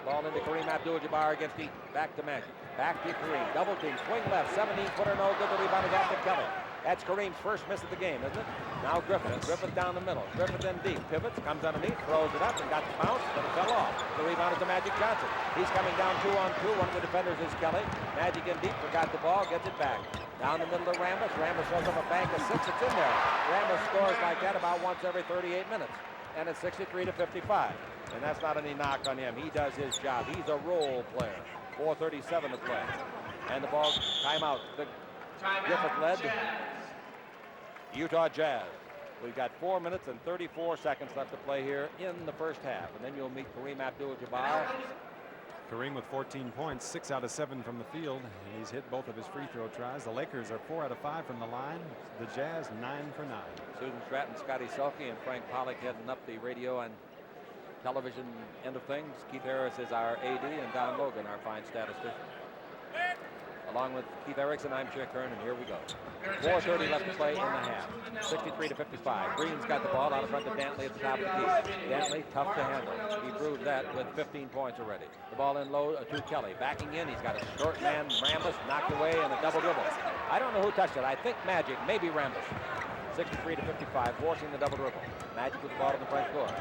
Ball into Kareem Abdul-Jabbar against Eaton. Back to Magic. Back to Kareem. Double team. Swing left. 17-footer. No good. The rebound is off to Kelly. That's Kareem's first miss of the game, isn't it? Now Griffith. Yes. Griffith down the middle. Griffith in deep. Pivots. Comes underneath. Throws it up and got the bounce, but it fell off. The rebound is to Magic Johnson. He's coming down 2-on-2. One of the defenders is Kelly. Magic in deep. Forgot the ball. Gets it back. Down the middle to Rambis. Rambis throws up a bank of 6. It's in there. Rambis scores like that about once every 38 minutes. And it's 63-55. And that's not any knock on him. He does his job. He's a role player. 4:37 to play. And the ball, timeout. Griffith led. Utah Jazz. We've got 4 minutes and 34 seconds left to play here in the first half. And then you'll meet Kareem Abdul-Jabbar. Kareem with 14 points, 6 out of 7 from the field. And he's hit both of his free throw tries. The Lakers are 4 out of 5 from the line. The Jazz 9 for 9. Susan Stratton, Scotty Selke, and Frank Pollock heading up the radio and television end of things. Keith Harris is our AD, and Don Logan, our fine statistician. Along with Keith Erickson, I'm Chick Hearn, and here we go. 4:30 left to play in the half. 63-55. Green's got the ball out in front of Dantley at the top of the key. Dantley, tough to handle. He proved that with 15 points already. The ball in low to Kelly. Backing in, he's got a short man, Rambis, knocked away, and a double dribble. I don't know who touched it. I think Magic, maybe Rambis. 63-55, forcing the double dribble. Magic with the ball in the front court.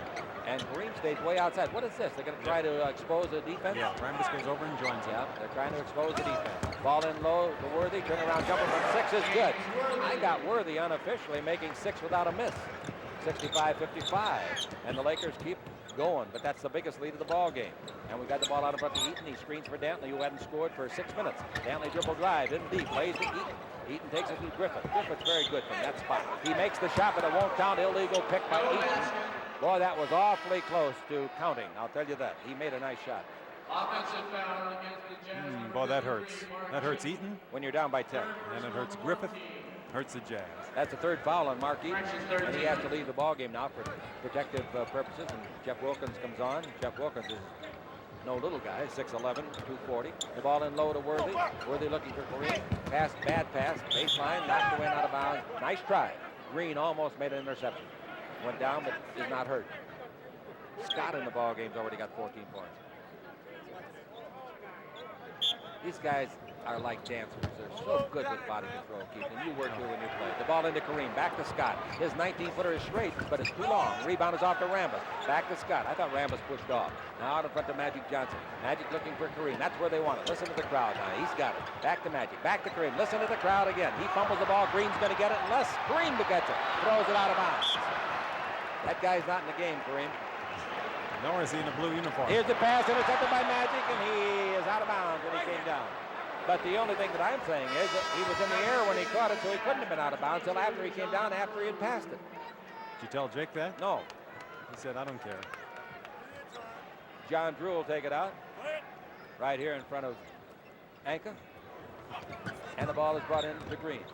And Kareem stays way outside. What is this? They're going to try to expose the defense? Yeah, Rambis goes over and joins him. Yeah, they're trying to expose the defense. Ball in low to Worthy. Turnaround jumper from 6 is good. I got Worthy unofficially making 6 without a miss. 65-55. And the Lakers keep going, but that's the biggest lead of the ball game. And we got the ball out in front to Eaton. He screens for Dantley, who hadn't scored for 6 minutes. Dantley dribble drive in deep, lays to Eaton. Eaton takes it to Griffith. Griffith's very good from that spot. He makes the shot, but it won't count. Illegal pick by Eaton. Boy, that was awfully close to counting. I'll tell you that. He made a nice shot. Offensive foul against the Jazz. Boy, that hurts. That hurts Eaton. When you're down by 10. And it hurts Griffith. Hurts the Jazz. That's the 3rd foul on Mark Eaton, and he has to leave the ball game now for protective purposes. And Jeff Wilkins comes on. Jeff Wilkins is No little guy, 6'11", 240. The ball in low to Worthy. Worthy looking for Kareem. Pass, bad pass. Baseline, knocked away and out of bounds. Nice try. Green almost made an interception. Went down, but is not hurt. Scott in the ball game's already got 14 points. These guys are like dancers. They're so good with body control, Keith, and you were too when you played. The ball into Kareem, back to Scott. His 19-footer is straight, but it's too long. Rebound is off to Rambus. Back to Scott. I thought Rambus pushed off. Now out in front to Magic Johnson. Magic looking for Kareem. That's where they want it. Listen to the crowd now. He's got it. Back to Magic. Back to Kareem. Listen to the crowd again. He fumbles the ball. Green's going to get it unless Kareem gets it. Throws it out of bounds. That guy's not in the game, Kareem. Nor is he in a blue uniform. Here's the pass intercepted by Magic, and he is out of bounds when he came down. But the only thing that I'm saying is that he was in the air when he caught it, so he couldn't have been out of bounds until after he came down, after he had passed it. Did you tell Jake that? No. He said, I don't care. John Drew will take it out. Right here in front of Anka. And the ball is brought in to Green.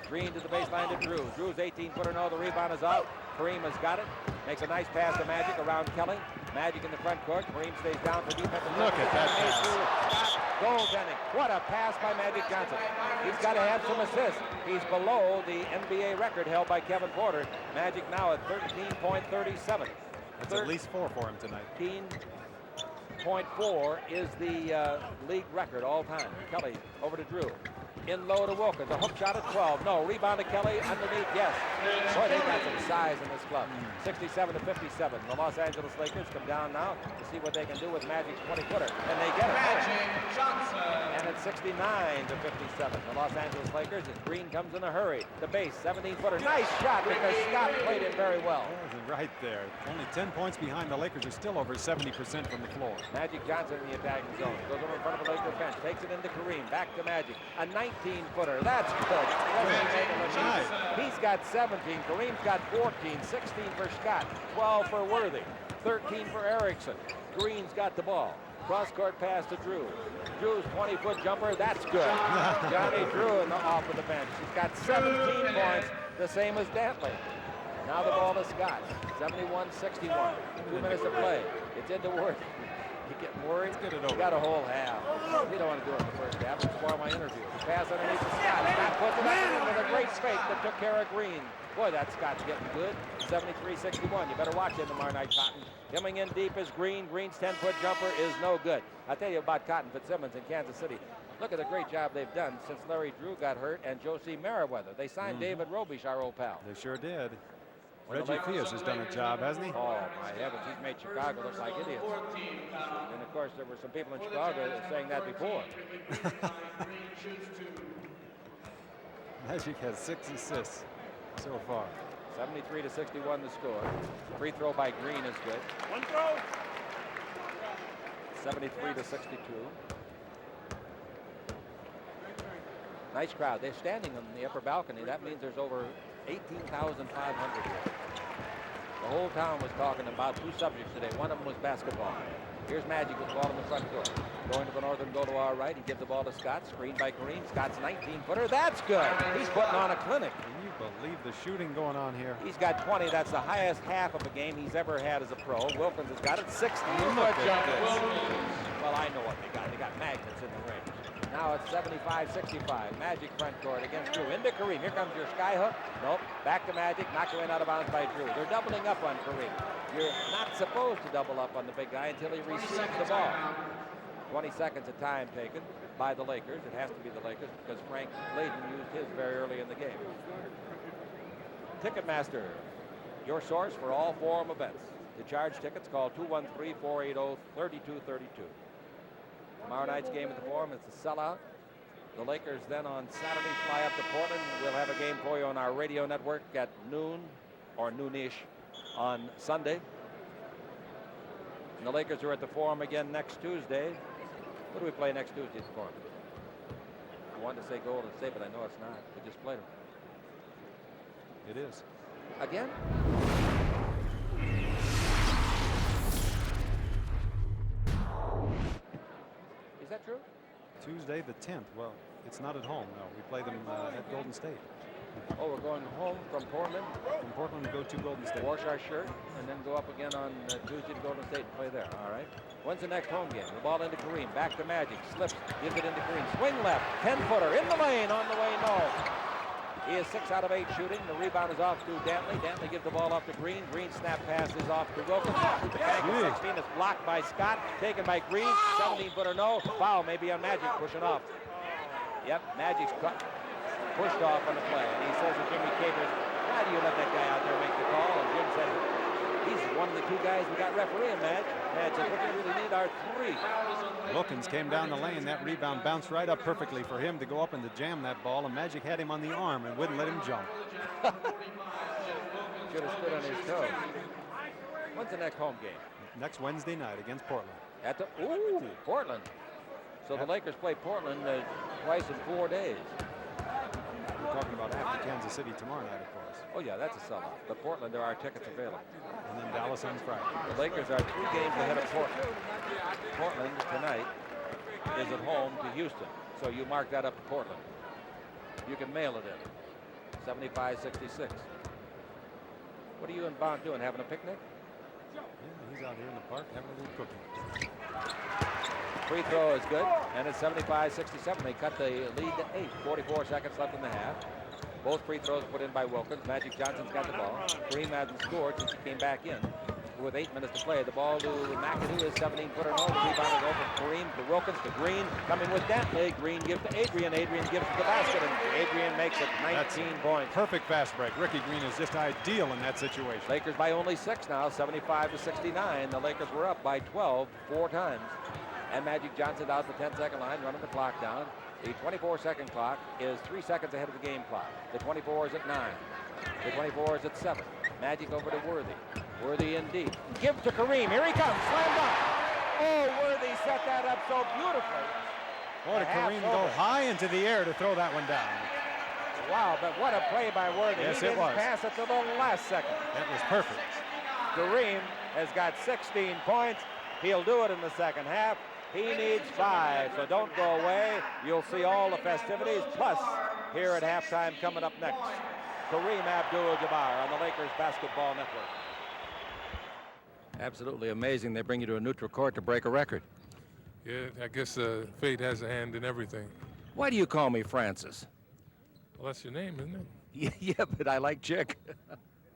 Green to the baseline to Drew. Drew's 18-footer, no, the rebound is out. Kareem has got it. Makes a nice pass to Magic around Kelly. Magic in the front court. Kareem stays down for defensive. Look at that pass. Goaltending. What a pass by Magic Johnson. He's got to have some assists. He's below the NBA record held by Kevin Porter. Magic now at 13.37. That's at least 4 for him tonight. 13.4 is the league record all time. Kelly over to Drew. In low to Wilkins. A hook shot at 12. No. Rebound to Kelly. Underneath. Yes. Boy, they got some size in this club. 67 to 57. The Los Angeles Lakers come down now to see what they can do with Magic's 20-footer. And they get it. Magic Johnson. And it's 69 to 57. The Los Angeles Lakers, as Green comes in a hurry. The base, 17-footer. Nice shot because Scott played it very well. Right there. Only 10 points behind. The Lakers are still over 70% from the floor. Magic Johnson in the attacking zone. Goes over in front of the Laker bench. Takes it into Kareem. Back to Magic. A 19-footer. That's good. He's got 17. Kareem's got 14. 16 for Scott. 12 for Worthy. 13 for Erickson. Green's got the ball. Cross-court pass to Drew. Drew's 20-foot jumper. That's good. Johnny Drew off of the bench. He's got 17 points, the same as Dantley. Now the ball to Scott. 71-61. 2 minutes to play. It's into Worthy. You getting worried? Let's get it over. You got a whole half. We don't want to do it in the first half. It'll spoil my interview. Pass underneath to Scott. Scott puts it up with a great fake that took care of Green. Boy, that Scott's getting good. 73-61. You better watch him tomorrow night, Cotton. Coming in deep is Green. Green's 10-foot jumper is no good. I'll tell you about Cotton Fitzsimmons in Kansas City. Look at the great job they've done since Larry Drew got hurt and Josie Merriweather. They signed David Robish, our old pal. They sure did. Reggie Theus has done a job, hasn't he? Oh, my heavens. He's made Chicago look like idiots. And, of course, there were some people in Chicago saying that before. Magic has 6 assists so far. 73-61 the score. Free throw by Green is good. One throw. 73-62. Nice crowd. They're standing on the upper balcony. That means there's over 18,500 here. The whole town was talking about 2 subjects today. One of them was basketball. Here's Magic with the ball in the front court. Going to the northern goal to our right. He gives the ball to Scott. Screened by Kareem. Scott's 19-footer. That's good. He's putting on a clinic. Can you believe the shooting going on here? He's got 20. That's the highest half of a game he's ever had as a pro. Wilkins has got it. 16. Look at this. Well, I know what they got. They got magnets in the range. Now it's 75-65. Magic front court against Drew. Into Kareem. Here comes your sky hook. Nope. Back to Magic. Knocked away and out of bounds by Drew. They're doubling up on Kareem. You're not supposed to double up on the big guy until he receives the ball. 20 seconds of time taken by the Lakers. It has to be the Lakers because Frank Layden used his very early in the game. Ticketmaster, your source for all forum events. To charge tickets, call 213-480-3232. Tomorrow night's game at the Forum is a sellout. The Lakers then on Saturday fly up to Portland. We'll have a game for you on our radio network at noon or noonish on Sunday. And the Lakers are at the Forum again next Tuesday. What do we play next Tuesday at the Forum? I wanted to say Golden State, but I know it's not. We just played them. It is. Again? Is that true? Tuesday the 10th. Well, it's not at home. No, we play them at Golden State. Oh, we're going home from Portland. From Portland to go to Golden State. Wash our shirt and then go up again on Tuesday to Golden State and play there. All right. When's the next home game? The ball into Kareem. Back to Magic. Slips. Gives it into Kareem. Swing left. 10-footer in the lane. On the way, no. He is 6 out of 8 shooting. The rebound is off to Dantley. Dantley gives the ball off to Green. Green snap pass is off to Wilkins. The bank of 16 is blocked by Scott. Taken by Green. 17-footer no. Foul maybe on Magic. Pushing off. Yep. Magic's pushed off on the play. And he says to Jimmy Capers, why do you let that guy out there make the call? And Jim said, he's one of the 2 guys we got refereeing, Madge. Madge said, what we really need are 3. Wilkins came down the lane. That rebound bounced right up perfectly for him to go up and to jam that ball, and Magic had him on the arm and wouldn't let him jump. Should have stood on his toes. When's the next home game? Next Wednesday night against Portland. At the Portland. So the Lakers play Portland twice in 4 days. We're talking about after Kansas City tomorrow night, of course. Oh yeah, that's a sellout. But Portland, there are tickets available. And then Dallas on Friday. The Lakers are 3 games ahead of Portland. Portland tonight is at home to Houston. So you mark that up to Portland. You can mail it in. 75-66. What are you and Bond doing? Having a picnic? Yeah, he's out here in the park having a little cooking. Free throw is good, and it's 75-67. They cut the lead to 8. 44 seconds left in the half. Both free throws put in by Wilkins. Magic Johnson's got the ball. Kareem hasn't scored since he came back in. With 8 minutes to play, the ball to McAdoo is 17-footer no. The rebound is over. Kareem to Wilkins to Green. Coming with Dantley. Green gives to Adrian. Adrian gives to the basket, and Adrian makes it 19 points. Perfect fast break. Ricky Green is just ideal in that situation. Lakers by only 6 now, 75-69. The Lakers were up by 12 4 times. And Magic Johnson out the 10-second line, running the clock down. The 24-second clock is 3 seconds ahead of the game clock. The 24 is at 9. The 24 is at 7. Magic over to Worthy. Worthy indeed. Give to Kareem. Here he comes. Slam dunk. Oh, Worthy set that up so beautifully. Boy, did Kareem go high into the air to throw that one down. Wow, but what a play by Worthy. Yes, he it didn't was. pass it to the last second. That was perfect. Kareem has got 16 points. He'll do it in the second half. He needs 5, so don't go away. You'll see all the festivities, plus here at halftime coming up next, Kareem Abdul-Jabbar on the Lakers Basketball Network. Absolutely amazing. They bring you to a neutral court to break a record. Yeah, I guess fate has a hand in everything. Why do you call me Francis? Well, that's your name, isn't it? Yeah, but I like Chick.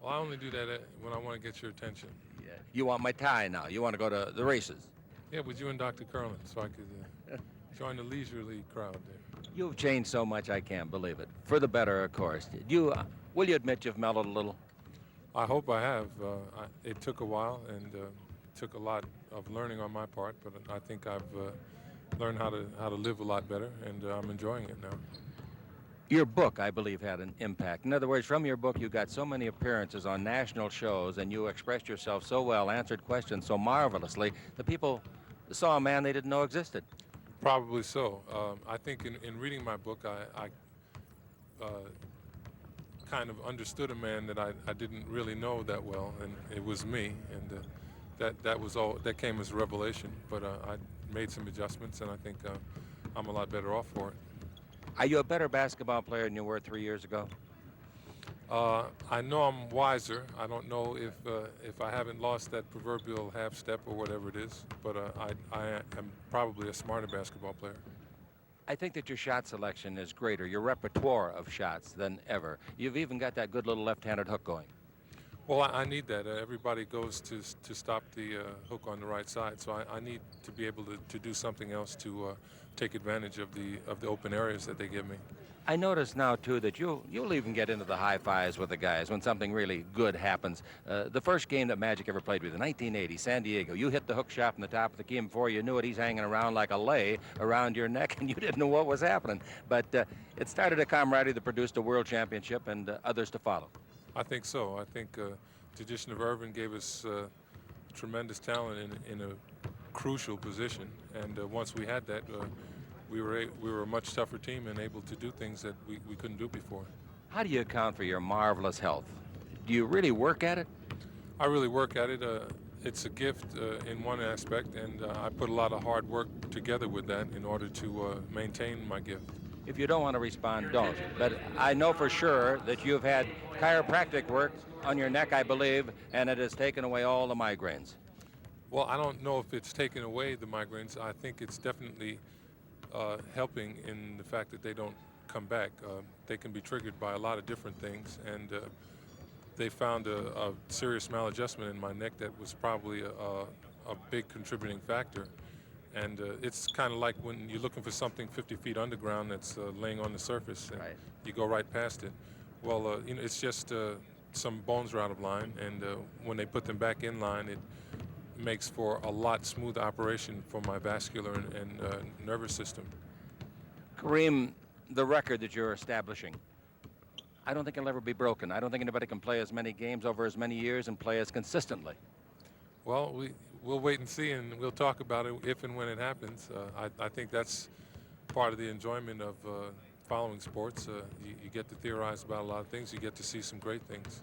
Well, I only do that when I want to get your attention. Yeah. You want my tie now. You want to go to the races. Yeah, with you and Dr. Curlin, so I could join the leisurely crowd there. You've changed so much, I can't believe it. For the better, of course. Will you admit you've mellowed a little? I hope I have. It took a while and took a lot of learning on my part, but I think I've learned how to live a lot better, and I'm enjoying it now. Your book, I believe, had an impact. In other words, from your book, you got so many appearances on national shows, and you expressed yourself so well, answered questions so marvelously, that people saw a man they didn't know existed. Probably so. I think in reading my book, I kind of understood a man that I didn't really know that well, and it was me, and that was all that came as a revelation. But I made some adjustments, and I think I'm a lot better off for it. Are you a better basketball player than you were 3 years ago? I know I'm wiser. I don't know if I haven't lost that proverbial half step or whatever it is, but I am probably a smarter basketball player. I think that your shot selection is greater, your repertoire of shots, than ever. You've even got that good little left-handed hook going. Well, I need that. Everybody goes to stop the hook on the right side, so I need to be able to do something else to take advantage of the open areas that they give me. I notice now, too, that you'll even get into the high fives with the guys when something really good happens. The first game that Magic ever played with in 1980, San Diego, you hit the hook shot from the top of the key, and before you knew it, he's hanging around like a lei around your neck, and you didn't know what was happening. But it started a camaraderie that produced a world championship and others to follow. I think so. I think tradition of Irvin gave us tremendous talent in a crucial position, and once we had that, we were a much tougher team and able to do things that we couldn't do before. How do you account for your marvelous health? Do you really work at it? I really work at it. It's a gift in one aspect, and I put a lot of hard work together with that in order to maintain my gift. If you don't want to respond, don't. But I know for sure that you've had chiropractic work on your neck, I believe, and it has taken away all the migraines. Well, I don't know if it's taken away the migraines. I think it's definitely helping in the fact that they don't come back. They can be triggered by a lot of different things, and they found a serious maladjustment in my neck that was probably a big contributing factor. And it's kind of like when you're looking for something 50 feet underground that's laying on the surface, and Right. you go right past it. Well, it's just some bones are out of line, and when they put them back in line, it makes for a lot smoother operation for my vascular and nervous system. Kareem, the record that you're establishing, I don't think it'll ever be broken. I don't think anybody can play as many games over as many years and play as consistently. Well, we'll wait and see, and we'll talk about it if and when it happens. I think that's part of the enjoyment of following sports. You get to theorize about a lot of things. You get to see some great things.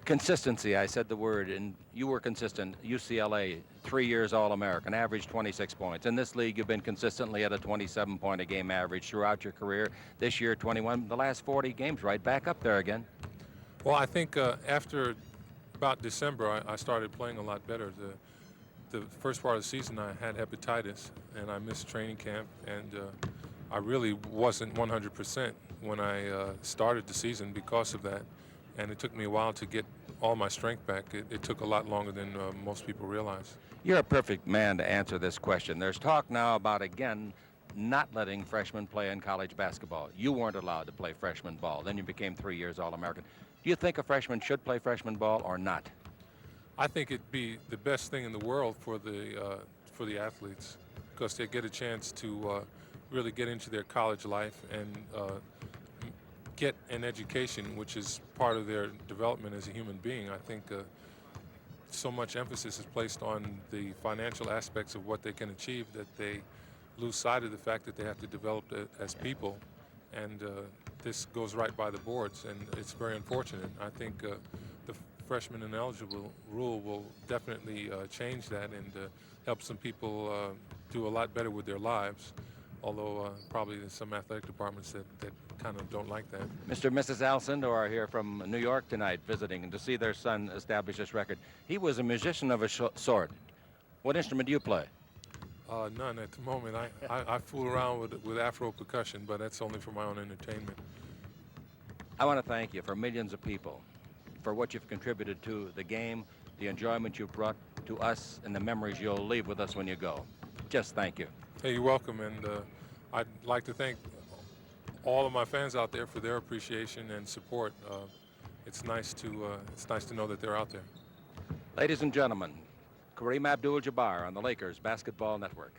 Consistency, I said the word, and you were consistent. UCLA, 3 years All-American, averaged 26 points. In this league, you've been consistently at a 27-point-a-game average throughout your career. This year, 21. The last 40 games, right back up there again. Well, I think after about December, I started playing a lot better. The first part of the season, I had hepatitis, and I missed training camp, and I really wasn't 100% when I started the season because of that. And it took me a while to get all my strength back. It took a lot longer than most people realize. You're a perfect man to answer this question. There's talk now about, again, not letting freshmen play in college basketball. You weren't allowed to play freshman ball. Then you became 3 years All-American. Do you think a freshman should play freshman ball or not? I think it'd be the best thing in the world for the athletes, because they get a chance to really get into their college life and get an education, which is part of their development as a human being. I think so much emphasis is placed on the financial aspects of what they can achieve that they lose sight of the fact that they have to develop as people. And this goes right by the boards, and it's very unfortunate. I think the freshman ineligible rule will definitely change that and help some people do a lot better with their lives, although probably there's some athletic departments that kind of don't like that. Mr. and Mrs. Alcindor are here from New York tonight visiting and to see their son establish this record. He was a musician of a sort. What instrument do you play? None at the moment. I fool around with Afro percussion, but that's only for my own entertainment. I want to thank you for millions of people, for what you've contributed to the game, the enjoyment you've brought to us, and the memories you'll leave with us when you go. Just thank you. Hey, you're welcome, and I'd like to thank all of my fans out there for their appreciation and support. It's nice to know that they're out there. Ladies and gentlemen, Kareem Abdul-Jabbar on the Lakers Basketball Network.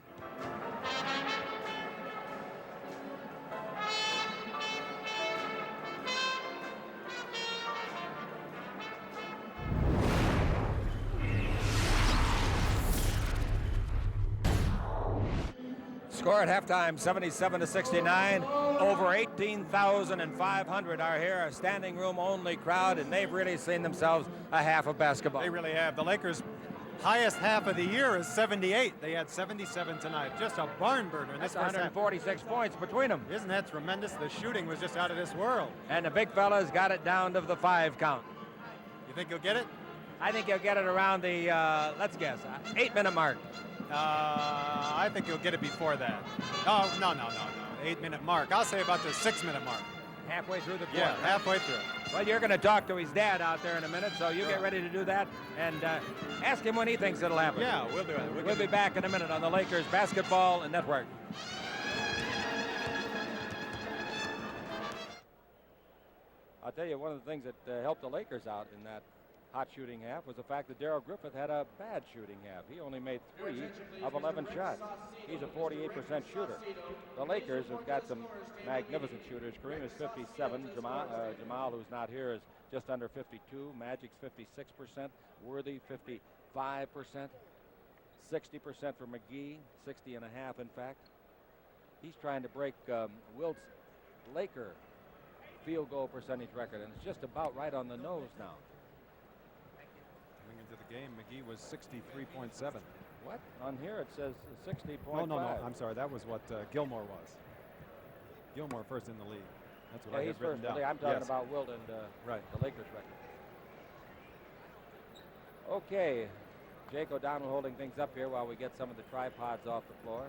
Score at halftime, 77-69. Over 18,500 are here, a standing room only crowd, and they've really seen themselves a half of basketball. They really have. The Lakers' highest half of the year is 78. They had 77 tonight. Just a barn burner in this That's first half. 146 points between them. Isn't that tremendous? The shooting was just out of this world. And the big fella's got it down to the 5 count. You think you'll get it? I think he'll get it around the, let's guess, 8-minute mark. I think you'll get it before that. Oh, no. 8-minute mark. I'll say about the 6-minute mark. Halfway through the quarter. Yeah, halfway through. Well, you're going to talk to his dad out there in a minute, so you get ready to do that and ask him when he thinks it'll happen. Yeah, we'll do it. We'll be back in a minute on the Lakers Basketball Network. I'll tell you, one of the things that helped the Lakers out in that hot shooting half was the fact that Darrell Griffith had a bad shooting half. He only made 3 of 11 shots. He's a 48% shooter. The Lakers have got some magnificent shooters. Kareem is 57. Jamal, who's not here, is just under 52. Magic's 56%. Worthy, 55%. 60% for McGee, 60 and a half, in fact. He's trying to break Wilt's Laker field goal percentage record, and it's just about right on the nose now. Coming into the game, McGee was 63.7. What? On here it says 60.5. No. I'm sorry. That was what Gilmore was. Gilmore first in the league. That's what I Yeah, have he's written first. down. I'm talking Yes. about Wilt and Right. the Lakers record. Okay, Jake O'Donnell holding things up here while we get some of the tripods off the floor.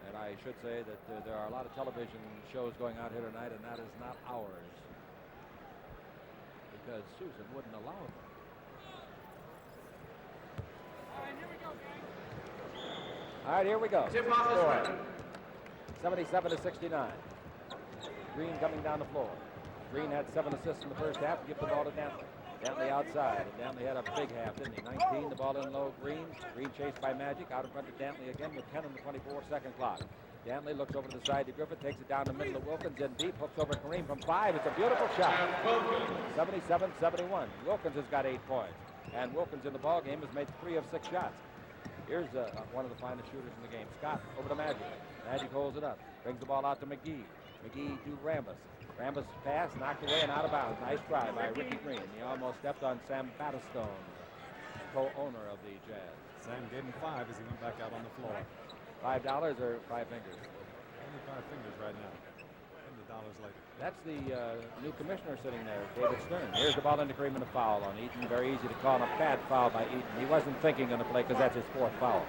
And I should say that there are a lot of television shows going out here tonight, and that is not ours, because Susan wouldn't allow them. All right, here we go. Tip off is Score. ready. 77 to 69. Green coming down the floor. Green had 7 assists in the first half. Give the ball to Dantley. Dantley outside. And Dantley had a big half, didn't he? 19, the ball in low. Green chased by Magic. Out in front of Dantley again with 10 on the 24-second clock. Dantley looks over to the side to Griffith, takes it down the middle of Wilkins in deep, hooks over Kareem from 5. It's a beautiful shot. 77-71. Wilkins has got 8 points. And Wilkins in the ball game has made 3 of 6 shots. Here's one of the finest shooters in the game. Scott over to Magic. Magic holds it up. Brings the ball out to McGee. McGee to Rambus. Rambus pass knocked away and out of bounds. Nice try by Ricky Green. He almost stepped on Sam Battistone, co-owner of the Jazz. Sam gave him 5 as he went back out on the floor. $5 or 5 fingers? Only 5 fingers right now. And the dollars later. That's the new commissioner sitting there, David Stern. Here's the ball into Kareem and a foul on Eaton. Very easy to call, and a bad foul by Eaton. He wasn't thinking on the play because that's his 4th foul.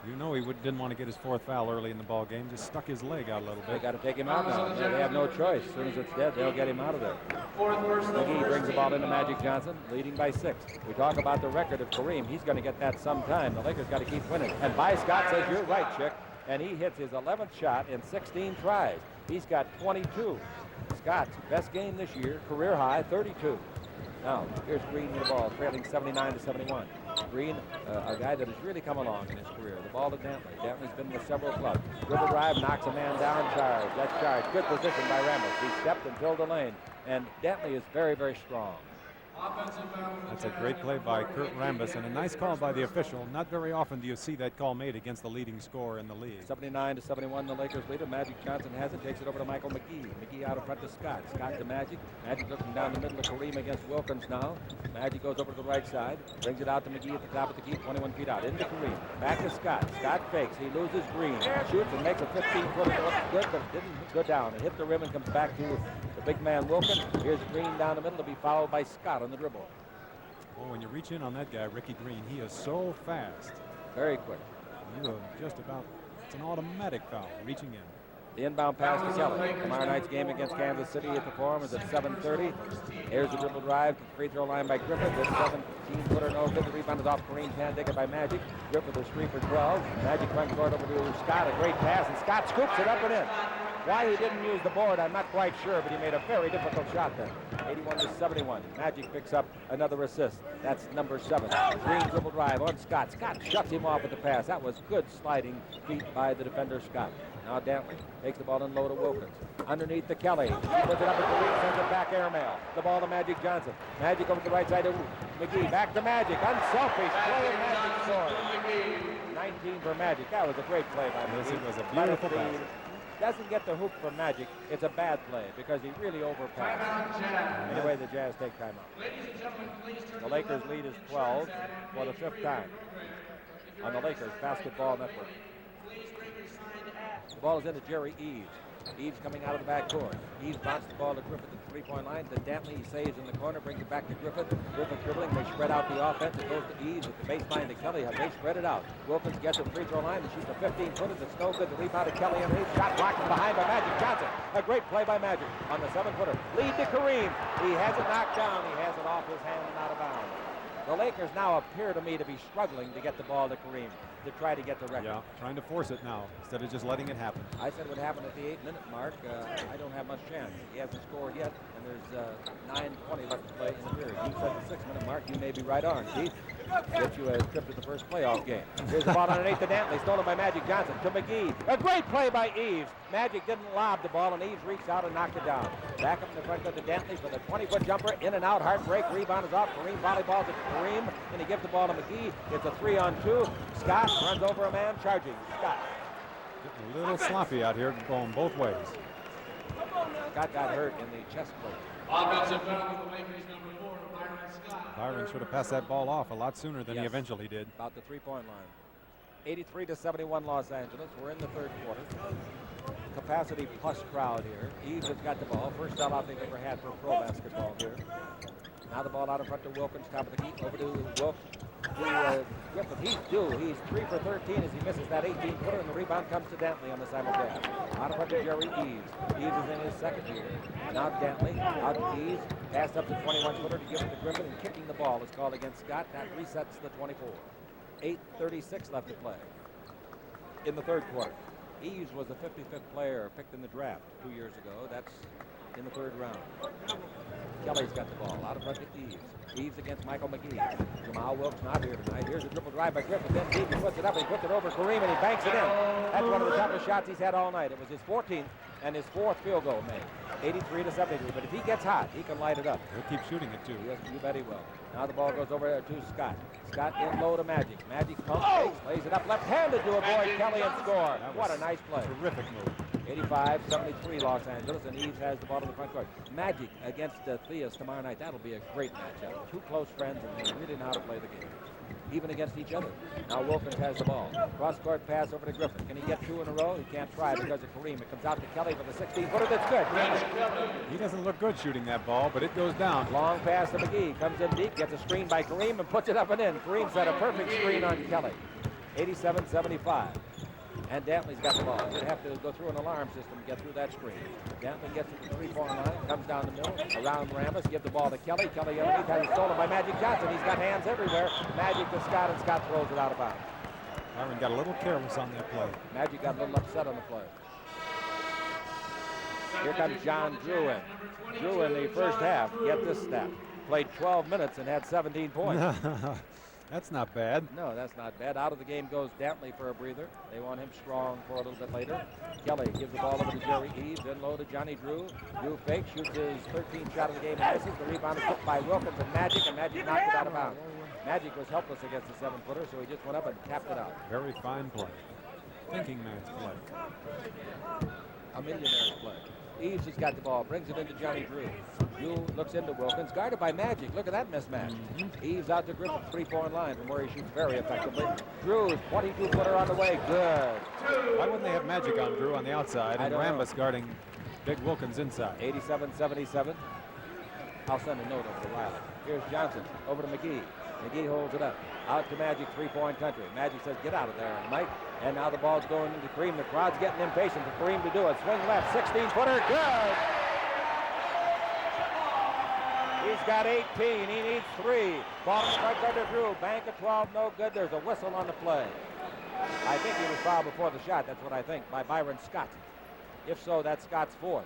You know he didn't want to get his 4th foul early in the ball game. Just stuck his leg out a little They bit. got to take him out now. They have no choice. As soon as it's dead, they'll get him out of there. McGee brings the ball into Magic Johnson, leading by 6. We talk about the record of Kareem. He's going to get that sometime. The Lakers got to keep winning. And By Scott says, you're right, Chick. And he hits his 11th shot in 16 tries. He's got 22. Scott's best game this year, career high, 32. Now, here's Green with the ball, trailing 79 to 71. Green, a guy that has really come along in his career. The ball to Dantley. Dantley's been with several clubs. Dribble drive, knocks a man down, charge. That's charge. Good position by Rambis. He stepped and filled the lane. And Dantley is very, very strong. That's a great play by Kurt Rambis and a nice call by the official. Not very often do you see that call made against the leading scorer in the league. 79 to 71, the Lakers leader. Magic Johnson has it, takes it over to Michael McGee. McGee out in front to Scott. Scott to Magic. Magic looking down the middle of Kareem against Wilkins now. Magic goes over to the right side, brings it out to McGee at the top of the key, 21 feet out. Into Kareem. Back to Scott. Scott fakes. He loses Green. Shoots and makes a 15-footer. Good, but it didn't go down. It hit the rim and comes back to the big man Wilkins. Here's Green down the middle to be fouled by Scott on the dribble. Well, when you reach in on that guy, Ricky Green, he is so fast. Very quick. You are just about, it's an automatic foul, reaching in. The inbound pass to Kelly. Tomorrow night's game against Kansas City at the Forum is at 7:30. Here's the dribble drive to the free throw line by Griffith. This 17-footer no good. The rebound is off Kareem's hand, taken by Magic. Griffith is 3 for 12. Magic runs forward over to Scott. A great pass, and Scott scoops it up and in. Why he didn't use the board, I'm not quite sure, but he made a very difficult shot there. 81 to 71. Magic picks up another assist. That's number 7. Green dribble drive on Scott. Scott shuts him off with the pass. That was good sliding feet by the defender Scott. Now Dantley takes the ball in low to Wilkins. Underneath to Kelly. He puts it up at Kareem, sends it back airmail. The ball to Magic Johnson. Magic over to the right side to McGee. Back to Magic. Unselfish play and Magic scores. 19 for Magic. That was a great play by McGee. It was a beautiful pass. Doesn't get the hoop from Magic, it's a bad play because he really overpassed. Anyway, the Jazz take timeout. The Lakers lead is 12 for the 5th time on the Lakers Basketball Network. The ball is into Jerry Eves. Eves coming out of the backcourt. Eves bounces the ball to Griffith at the three-point line. To Dantley, he saves in the corner, brings it back to Griffith. Griffith dribbling, they spread out the offense. It goes to Eves at the baseline to Kelly. They spread it out. Wilkins gets the free throw line and shoots a 15-footer. It's no good. The rebound to Kelly and his shot blocked from behind by Magic Johnson. A great play by Magic on the 7-footer. Lead to Kareem. He has it knocked down. He has it off his hand and out of bounds. The Lakers now appear to me to be struggling to get the ball to Kareem to try to get the record. Yeah, trying to force it now instead of just letting it happen. I said it would happen at the 8-minute mark. I don't have much chance. He hasn't scored yet, and there's 9:20 left to play in the period. You said the 6-minute mark. You may be right on, Keith. Get you a trip to the first playoff game. Here's the ball underneath to Dantley, stolen by Magic Johnson to McGee. A great play by Eves. Magic didn't lob the ball, and Eves reached out and knocked it down. Back up in the front court to Dantley for the 20-foot jumper. In and out, heartbreak. Rebound is off. Kareem volleyballs to Kareem, and he gives the ball to McGee. It's a 3-on-2. Scott runs over a man, charging. Scott. Getting a little sloppy out here, going both ways. Scott got hurt in the chest plate. Offensive foul for the Lakers, number 4, Byron Scott. Byron should have passed that ball off a lot sooner than he Yes. eventually did. About the 3-point line. 83-71 Los Angeles. We're in the third quarter. Capacity plus crowd here. Eves has got the ball. First sellout they've ever had for pro basketball here. Now the ball out in front to Wilkins, top of the key, over to Wilkins. Griffith, he's due. He's 3 for 13 as he misses that 18-footer, and the rebound comes to Dantley on the simulcast. Out in front to Jerry Eves. Eves is in his second year. Now Dantley, out to Eves, passed up the 21-footer to give it to Griffith, and kicking the ball is called against Scott. That resets the 24. 8:36 left to play in the third quarter. Eves was the 55th player picked in the draft 2 years ago. That's in the third round. Kelly's got the ball out in front to Eves. Eves against Michael McGee. Jamal Wilkes not here tonight. Here's a dribble drive by Griffith. Then Eves puts it up. He puts it over Kareem and he banks it in. That's one of the toughest shots he's had all night. It was his 14th and his 4th field goal made. 83-73. But if he gets hot, he can light it up. He'll keep shooting it too. Yes, you bet he will. Now the ball goes over to Scott. Scott in low to Magic. Magic pump fakes, lays it up left-handed to avoid Kelly and score. What a nice play. Terrific move. 85-73 Los Angeles, and Eves has the ball in the front court. Magic against Theus tomorrow night. That'll be a great matchup. Two close friends, and they really know how to play the game, even against each other. Now Wilkins has the ball. Cross-court pass over to Griffith. Can he get 2 in a row? He can't try because of Kareem. It comes out to Kelly for the 16-footer. That's good. He doesn't look good shooting that ball, but it goes down. Long pass to McGee. Comes in deep, gets a screen by Kareem, and puts it up and in. Kareem's had a perfect screen on Kelly. 87-75. And Dantley's got the ball. He's going to have to go through an alarm system to get through that screen. Dantley gets to the 3-point line, comes down the middle, around Rambis, give the ball to Kelly. Kelly underneath has it stolen by Magic Johnson. He's got hands everywhere. Magic to Scott, and Scott throws it out of bounds. Byron got a little careless on that play. Magic got a little upset on the play. Here comes John Drew in. Drew in the first half, get this stat, played 12 minutes and had 17 points. That's not bad. No, that's not bad. Out of the game goes Dantley for a breather. They want him strong for a little bit later. Kelly gives the ball over to Jerry Eves, in low to Johnny Drew. Drew fakes, shoots his 13th shot of the game and misses. The rebound is hit by Wilkins and Magic knocked it out of bounds. Magic was helpless against the 7-footer, so he just went up and tapped it out. Very fine play. Thinking man's play. A millionaire's play. Eves has got the ball, brings it into Johnny Drew. Drew looks into Wilkins, guarded by Magic. Look at that mismatch. Eves out to Griffith, 3-point line from where he shoots very effectively. Drew's 22-footer on the way, good. Why wouldn't they have Magic on Drew on the outside and Rambis guarding Big Wilkins inside? 87-77. I'll send a note over to Riley. Here's Johnson, over to McGee. McGee holds it up. Out to Magic, 3-point country. Magic says, get out of there, Mike. And now the ball's going into Kareem. The crowd's getting impatient for Kareem to do it. Swing left, 16-footer, good! He's got 18, he needs 3. Ball in front court to Drew. Bank at 12, no good. There's a whistle on the play. I think he was fouled before the shot, that's what I think, by Byron Scott. If so, that's Scott's 4th.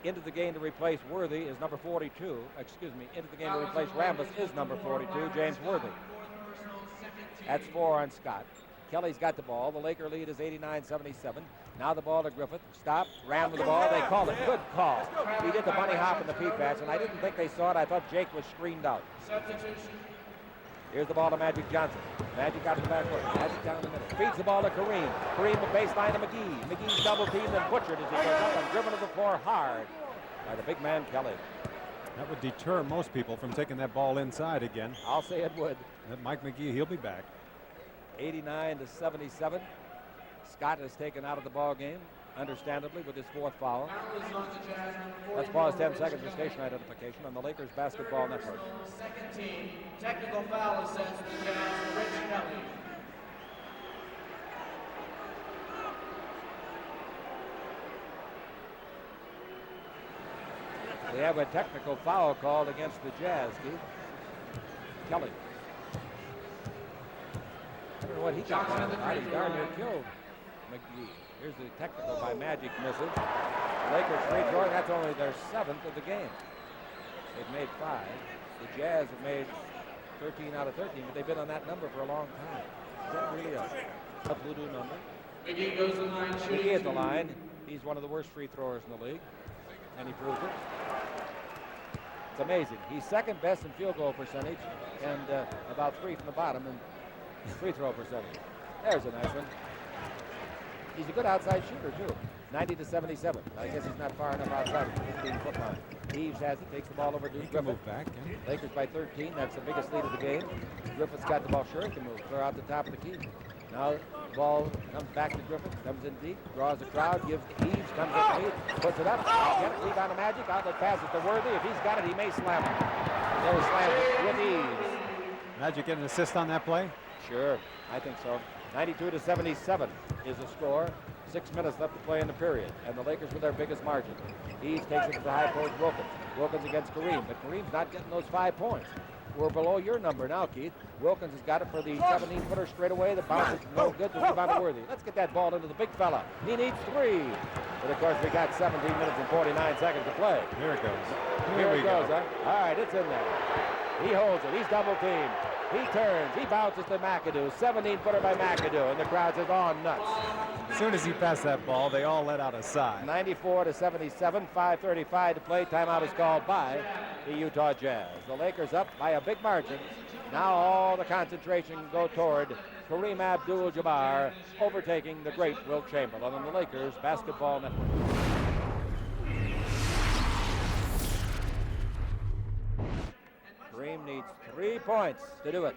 Into the game to replace Worthy is number 42. Excuse me, into the game to replace Rambis is number 42, James Worthy. That's 4 on Scott. Kelly's got the ball. The Laker lead is 89-77. Now the ball to Griffith. Stop, ran with the ball. They call it. Good call. He did the bunny hop in the P-pass, and I didn't think they saw it. I thought Jake was screened out. Here's the ball to Magic Johnson. Magic out to the backcourt. Magic down the middle. Feeds the ball to Kareem. Kareem the baseline to McGee. McGee's double teamed and butchered as he goes up and driven to the floor hard by the big man Kelly. That would deter most people from taking that ball inside again. I'll say it would. That Mike McGee, he'll be back. 89-77. Scott is taken out of the ball game, understandably, with his 4th foul. Let's pause 10 seconds for station identification on the Lakers Basketball Network. Second team, technical foul assessed to the Jazz for Rich Kelly. We have a technical foul called against the Jazz, Keith. Kelly. I don't know what he got down. He's darn near killed McGee. Here's the technical by Magic, misses. Lakers free throw, that's only their 7th of the game. They've made 5. The Jazz have made 13 out of 13, but they've been on that number for a long time. Is that really a voodoo number? McGee goes to the line. McGee at the line. He's one of the worst free throwers in the league, and he proves it. It's amazing. He's 2nd best in field goal percentage and about 3 from the bottom in free throw percentage. There's a nice one. He's a good outside shooter, too. 90-77. I guess he's not far enough outside of the 15-foot line. Eves has it, takes the ball over to Griffith. Move back. Lakers by 13. That's the biggest lead of the game. Griffith's got the ball. Sure, he can move. Clear out the top of the key. Now the ball comes back to Griffith, comes in deep, draws the crowd, gives to Eves, comes up to me, puts it up, get it, rebound to Magic, outlet passes to Worthy. If he's got it, he may slam it. He'll slam it with ease. Magic get an assist on that play? Sure, I think so. 92-77 is the score. 6 minutes left to play in the period, and the Lakers with their biggest margin. Eves takes it to the high post, Wilkins. Wilkins against Kareem, but Kareem's not getting those 5 points. We're below your number now, Keith. Wilkins has got it for the 17-footer straight away. The bounce is no good. The rebound to Worthy. Let's get that ball into the big fella. He needs 3. But, of course, we got 17 minutes and 49 seconds to play. Here it goes. Here it goes, huh? All right, it's in there. He holds it. He's double teamed. He turns. He bounces to McAdoo. 17-footer by McAdoo. And the crowd says, oh, nuts. As soon as he passed that ball, they all let out a sigh. 94-77, 5:35 to play. Timeout is called by the Utah Jazz. The Lakers up by a big margin. Now all the concentration go toward Kareem Abdul-Jabbar overtaking the great Wilt Chamberlain on the Lakers Basketball Network. Kareem needs 3 points to do it.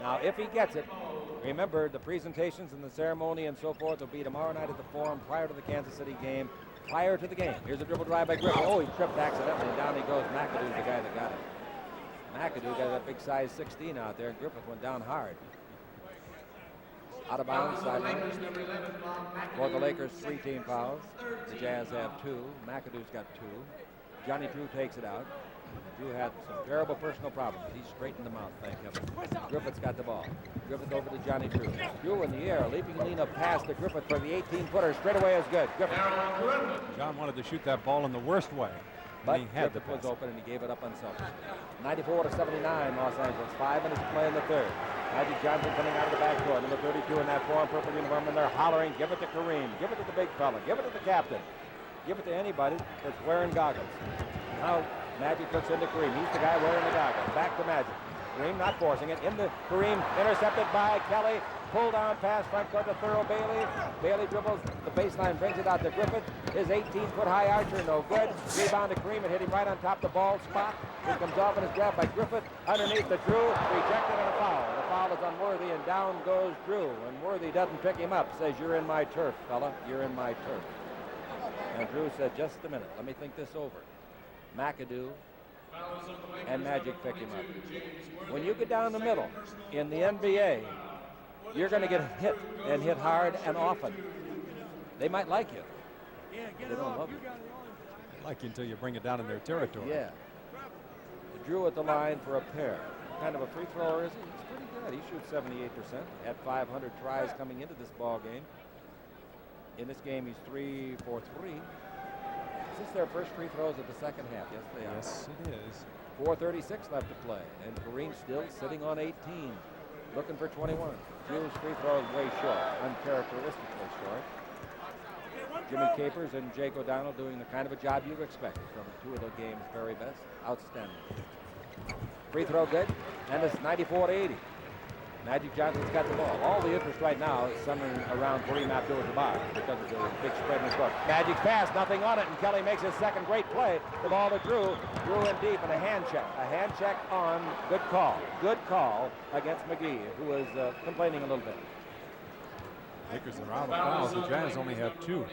Now, if he gets it, remember the presentations and the ceremony and so forth will be tomorrow night at the Forum prior to the Kansas City game. Prior to the game. Here's a dribble drive by Griffin. Oh, he tripped accidentally, and down he goes. McAdoo's the guy that got it. McAdoo got that big size 16 out there, and Griffith went down hard. Out of bounds, sideline. For the Lakers, 3 team fouls. The Jazz have 2. McAdoo's got 2. Johnny Drew takes it out. Drew had some terrible personal problems. He's straightened them out, thank heaven. Griffith's got the ball. Griffith over to Johnny Drew. Drew in the air, leaping lean-up pass to Griffith for the 18-footer. Straight away is good. Griffith. John wanted to shoot that ball in the worst way. But he had Griffith was open and he gave it up unselfish. 94-79, Los Angeles. 5 minutes to play in the third. Magic Johnson coming out of the back door. Number 32 in that foreign purple uniform, and they're hollering, give it to Kareem. Give it to the big fella. Give it to the captain. Give it to anybody that's wearing goggles. Now, Magic looks into Kareem. He's the guy wearing the goggles. Back to Magic. Kareem not forcing it. Into Kareem. Intercepted by Kelly. Pull down pass front court to Thurl Bailey. Bailey dribbles the baseline, brings it out to Griffith. His 18-foot high archer, no good. Rebound to Kareem and hit him right on top of the ball spot. It comes off and is grabbed by Griffith. Underneath the Drew. Rejected and a foul. The foul is on Worthy and down goes Drew. And Worthy doesn't pick him up. Says, you're in my turf, fella. You're in my turf. And Drew said, just a minute. Let me think this over. McAdoo and Magic pick him up. When you get down the middle in the NBA, you're going to get hit and hit hard and often. They might like you. They don't love you. They like you until you bring it down in their territory. Yeah. Drew at the line for a pair. What kind of a free thrower is he? He's pretty good. He shoots 78%. Had 500 tries coming into this ball game. In this game, he's 3 for 3. Is this their first free throws of the second half? Yes, they are. Yes, it is. 4:36 left to play, and Kareem still sitting on 18, looking for 21. Drew's free throw is way short, uncharacteristically short. Jimmy Capers and Jake O'Donnell doing the kind of a job you'd expect from 2 of the game's very best. Outstanding. Free throw good, and it's 94-80. Magic Johnson's got the ball. All the interest right now is centering around Kareem Abdul-Jabbar because of the big spread in his court. Magic's pass, nothing on it, and Kelly makes his second great play. The ball to Drew. Drew in deep, and a hand check. A hand check on. Good call. Good call against McGee, who was complaining a little bit. Lakers are out of fouls. The Jazz only have 2.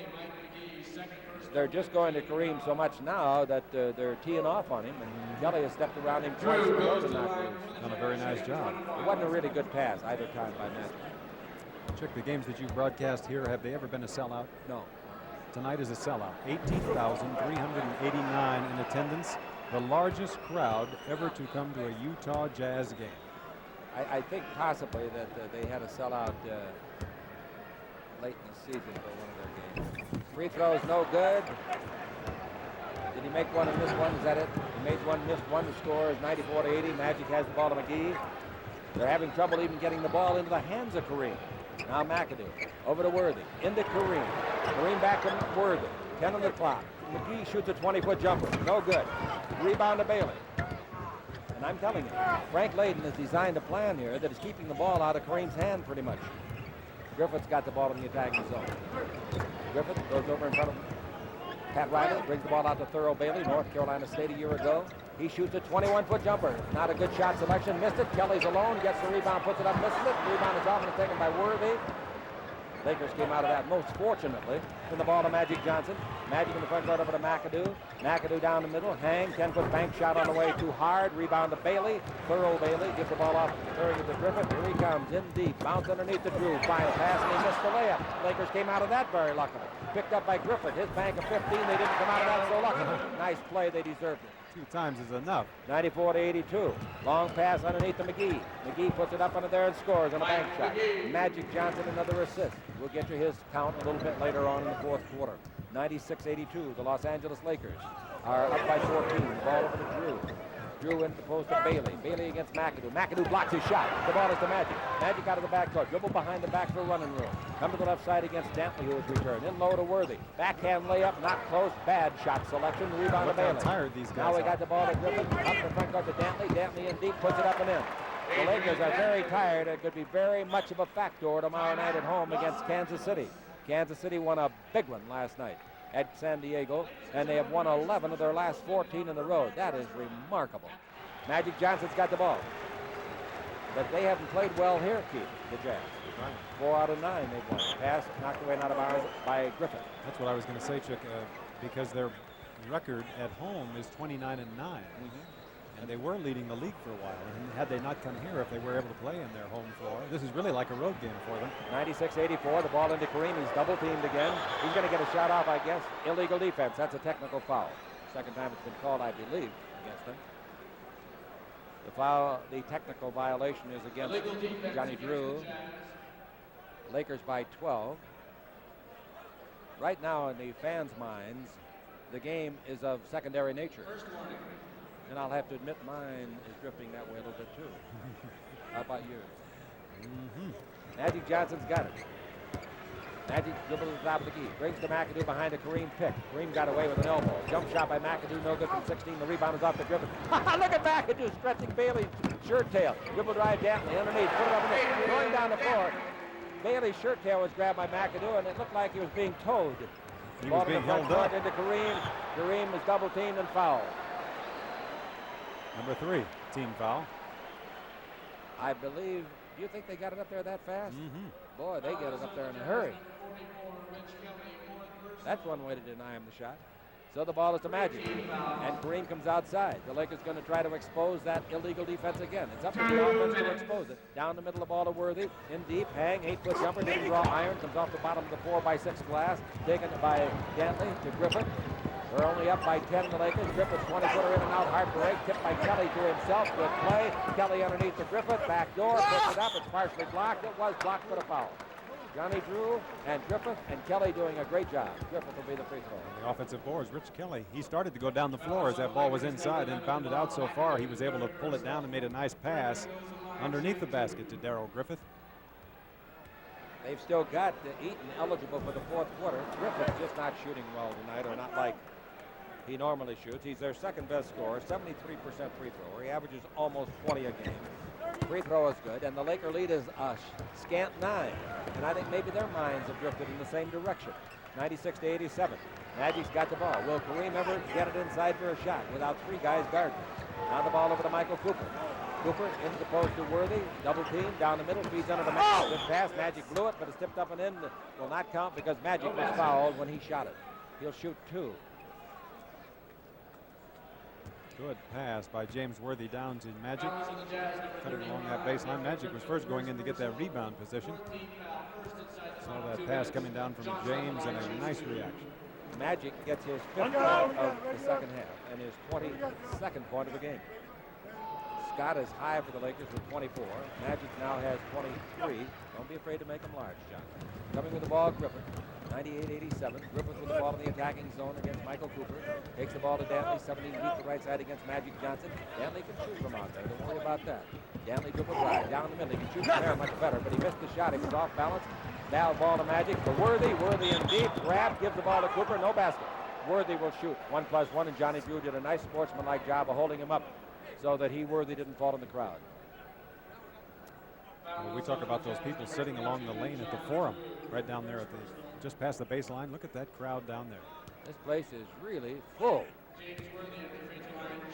They're just going to Kareem so much now that they're teeing off on him, and Kelly has stepped around him twice in a row to knock loose. Done a very nice job. It wasn't a really good pass either time by Magic. Check the games that you broadcast here. Have they ever been a sellout? No. Tonight is a sellout. 18,389 in attendance. The largest crowd ever to come to a Utah Jazz game. I think possibly that they had a sellout late in the season for one of their games. Free throw is no good. Did he make one and miss one? Is that it? He made one, missed one. The score is 94-80. Magic has the ball to McGee. They're having trouble even getting the ball into the hands of Kareem. Now McAdoo over to Worthy. Into Kareem. Kareem back to Worthy. 10 on the clock. McGee shoots a 20-foot jumper. No good. Rebound to Bailey. And I'm telling you, Frank Layden has designed a plan here that is keeping the ball out of Kareem's hand pretty much. Griffith's got the ball in the attacking zone. Griffith goes over in front of him. Pat Riley brings the ball out to Thurl Bailey, North Carolina State a year ago. He shoots a 21-foot jumper. Not a good shot selection. Missed it. Kelly's alone. Gets the rebound. Puts it up. Misses it. Rebound is off and is taken by Worthy. Lakers came out of that most fortunately. From the ball to Magic Johnson. Magic in the front court over to McAdoo. McAdoo down the middle. Hang. 10-foot bank shot on the way too hard. Rebound to Bailey. Thurl Bailey gives the ball off. Throwing it to Griffith. Here he comes in deep. Bounce underneath the Drew. Final pass and he missed the layup. Lakers came out of that very luckily. Picked up by Griffith. His bank of 15. They didn't come out of that so luckily. Nice play. They deserved it. 2 times is enough. 94-82. Long pass underneath to McGee. McGee puts it up under there and scores on a bank shot. Magic Johnson another assist. We'll get you his count a little bit later on in the fourth quarter. 96-82. The Los Angeles Lakers are up by 14. The ball over to Drew. Drew into the post to Bailey. Bailey against McAdoo. McAdoo blocks his shot. The ball is to Magic. Magic out of the backcourt. Dribble behind the back for running room. Come to the left side against Dantley, who has returned. In low to Worthy. Backhand layup, not close. Bad shot selection. Rebound to Bailey. Tired these guys now we got the ball to Griffin. Up in the front court to Dantley. Dantley in deep. Puts it up and in. The Lakers are very tired. It could be very much of a factor tomorrow night at home against Kansas City. Kansas City won a big one last night at San Diego, and they have won 11 of their last 14 in the road. That is remarkable. Magic Johnson's got the ball. But they haven't played well here, Keith, the Jazz. 4 out of 9 they've won. Pass knocked away and out of bounds by Griffin. That's what I was going to say, Chick, because their record at home is 29-9. And they were leading the league for a while. And had they not come here, if they were able to play in their home floor, this is really like a road game for them. 96-84, the ball into Kareem. He's double teamed again. He's going to get a shot off, I guess. Illegal defense. That's a technical foul. Second time it's been called, I believe, against them. The foul, the technical violation is against Johnny Drew. Lakers by 12. Right now in the fans' minds, the game is of secondary nature. And I'll have to admit mine is drifting that way a little bit too. How about yours? Magic Johnson's got it. Magic dribbles to the top of the key. Brings to McAdoo behind a Kareem pick. Kareem got away with an elbow. Jump shot by McAdoo, no good from 16. The rebound is off the Griffin. Look at McAdoo stretching Bailey's shirt tail. Dribble drive Dantley underneath. Put it up in the going down the floor. Bailey's shirt tail was grabbed by McAdoo, and it looked like he was being towed. He was being held up. Into Kareem. Kareem was double teamed and fouled. Number 3, team foul. I believe. Do you think they got it up there that fast? Boy, they get it up there in a hurry. That's one way to deny him the shot. So the ball is to Magic, and Kareem comes outside. The Lakers going to try to expose that illegal defense again. It's up to the offense to expose it. Down the middle of the ball to Worthy. In deep, hang, 8-foot jumper, didn't draw iron. Comes off the bottom of the 4x6 glass. Taken by Dantley to Griffin. We're only up by 10 in the Lakers. Griffith's 20-footer in and out, hard break. Tipped by Kelly to himself. Good play. Kelly underneath the Griffith. Back door, picks it up. It's partially blocked. It was blocked for the foul. Johnny Drew and Griffith and Kelly doing a great job. Griffith will be the free throw. The offensive boards, Rich Kelly. He started to go down the floor as that ball was inside and found it out so far. He was able to pull it down and made a nice pass underneath the basket to Darrell Griffith. They've still got Eaton eligible for the fourth quarter. Griffith's just not shooting well tonight, or not like he normally shoots. He's their second best scorer, 73% free thrower. He averages almost 20 a game. Free throw is good, and the Laker lead is a scant 9. And I think maybe their minds have drifted in the same direction. 96-87. Magic's got the ball. Will Kareem ever get it inside for a shot without 3 guys guarding? Now the ball over to Michael Cooper. Cooper into the post to Worthy. Double team down the middle. Feeds under the Magic. Good pass. Magic blew it, but it's tipped up and in. Will not count because Magic was fouled when he shot it. He'll shoot 2. Good pass by James Worthy down to Magic. Cutting along that baseline. Magic was first going in to get that rebound position. Saw that pass coming down from James and a nice reaction. Magic gets his 5th point of the second half and his 22nd point of the game. Scott is high for the Lakers with 24. Magic now has 23. Don't be afraid to make them large, John. Coming with the ball, Griffith. 98-87. Griffith with the ball in the attacking zone against Michael Cooper. Takes the ball to Dantley. 17 deep to right side against Magic Johnson. Dantley can shoot from out there. Don't worry about that. Dantley dribble drive down the middle. He can shoot from there much better, but he missed the shot. He was off balance. Now ball to Magic for Worthy. Worthy in deep. Grab. Gives the ball to Cooper. No basket. Worthy will shoot. 1+1, and Johnny Drew did a nice sportsmanlike job of holding him up so that Worthy didn't fall in the crowd. Well, we talk about those people sitting along the lane at the Forum, right down there at the just past the baseline. Look at that crowd down there. This place is really full.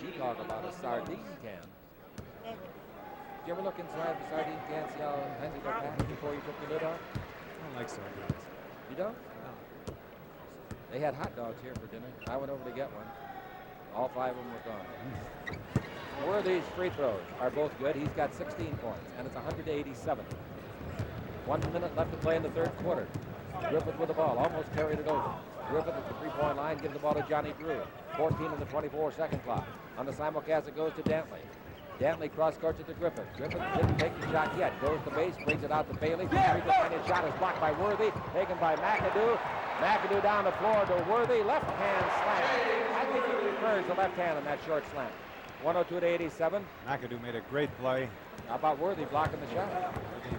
You talk about a sardine can. Did you ever look inside the sardine can, see how heavy they're packed before you put the lid on? I don't like sardines. You don't? No. They had hot dogs here for dinner. I went over to get one. All 5 of them were gone. Worthy's free throws are both good. He's got 16 points, and it's 100-87. 1 minute left to play in the third quarter. Griffith with the ball, almost carried it over. Griffith at the three-point line gives the ball to Johnny Drew. 14 in the 24-second clock. On the simulcast, it goes to Dantley. Dantley cross-courts it to Griffith. Griffith didn't take the shot yet. Goes to base, brings it out to Bailey. Three-point shot is blocked by Worthy. Taken by McAdoo. McAdoo down the floor to Worthy. Left hand slam. I think he prefers the left hand in that short slam. 102-87. McAdoo made a great play. How about Worthy blocking the shot?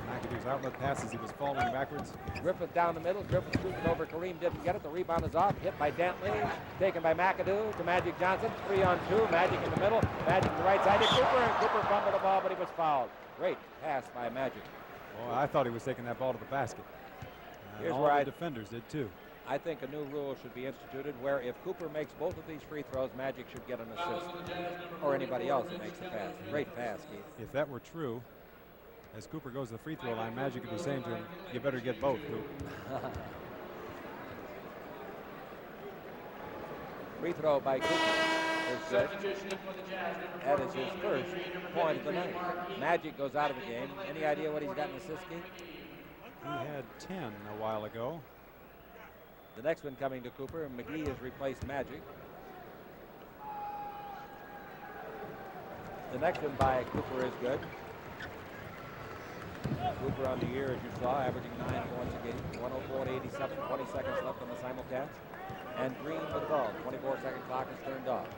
McAdoo's outlet pass as he was falling backwards. Griffith down the middle. Griffith shooting over Kareem. Didn't get it. The rebound is off. Hit by Dantley. Taken by McAdoo to Magic Johnson. 3-on-2. Magic in the middle. Magic to the right side to Cooper. And Cooper fumbled the ball, but he was fouled. Great pass by Magic. Well, I thought he was taking that ball to the basket. Here's all where the defenders did too. I think a new rule should be instituted where if Cooper makes both of these free throws, Magic should get an assist. Or anybody else that makes the pass. Great pass, Keith. If that were true, as Cooper goes to the free throw line, Magic could be saying to him, you better get both, Coop. Free throw by Cooper is good. That is his first point of the night. Magic goes out of the game. Any idea what he's got in assists, Keith? He had 10 a while ago. The next one coming to Cooper, and McGee has replaced Magic. The next one by Cooper is good. Cooper on the year, as you saw, averaging 9 points a game. 104-87, 20 seconds left on the simulcast. And Green with the ball. 24-second clock is turned off.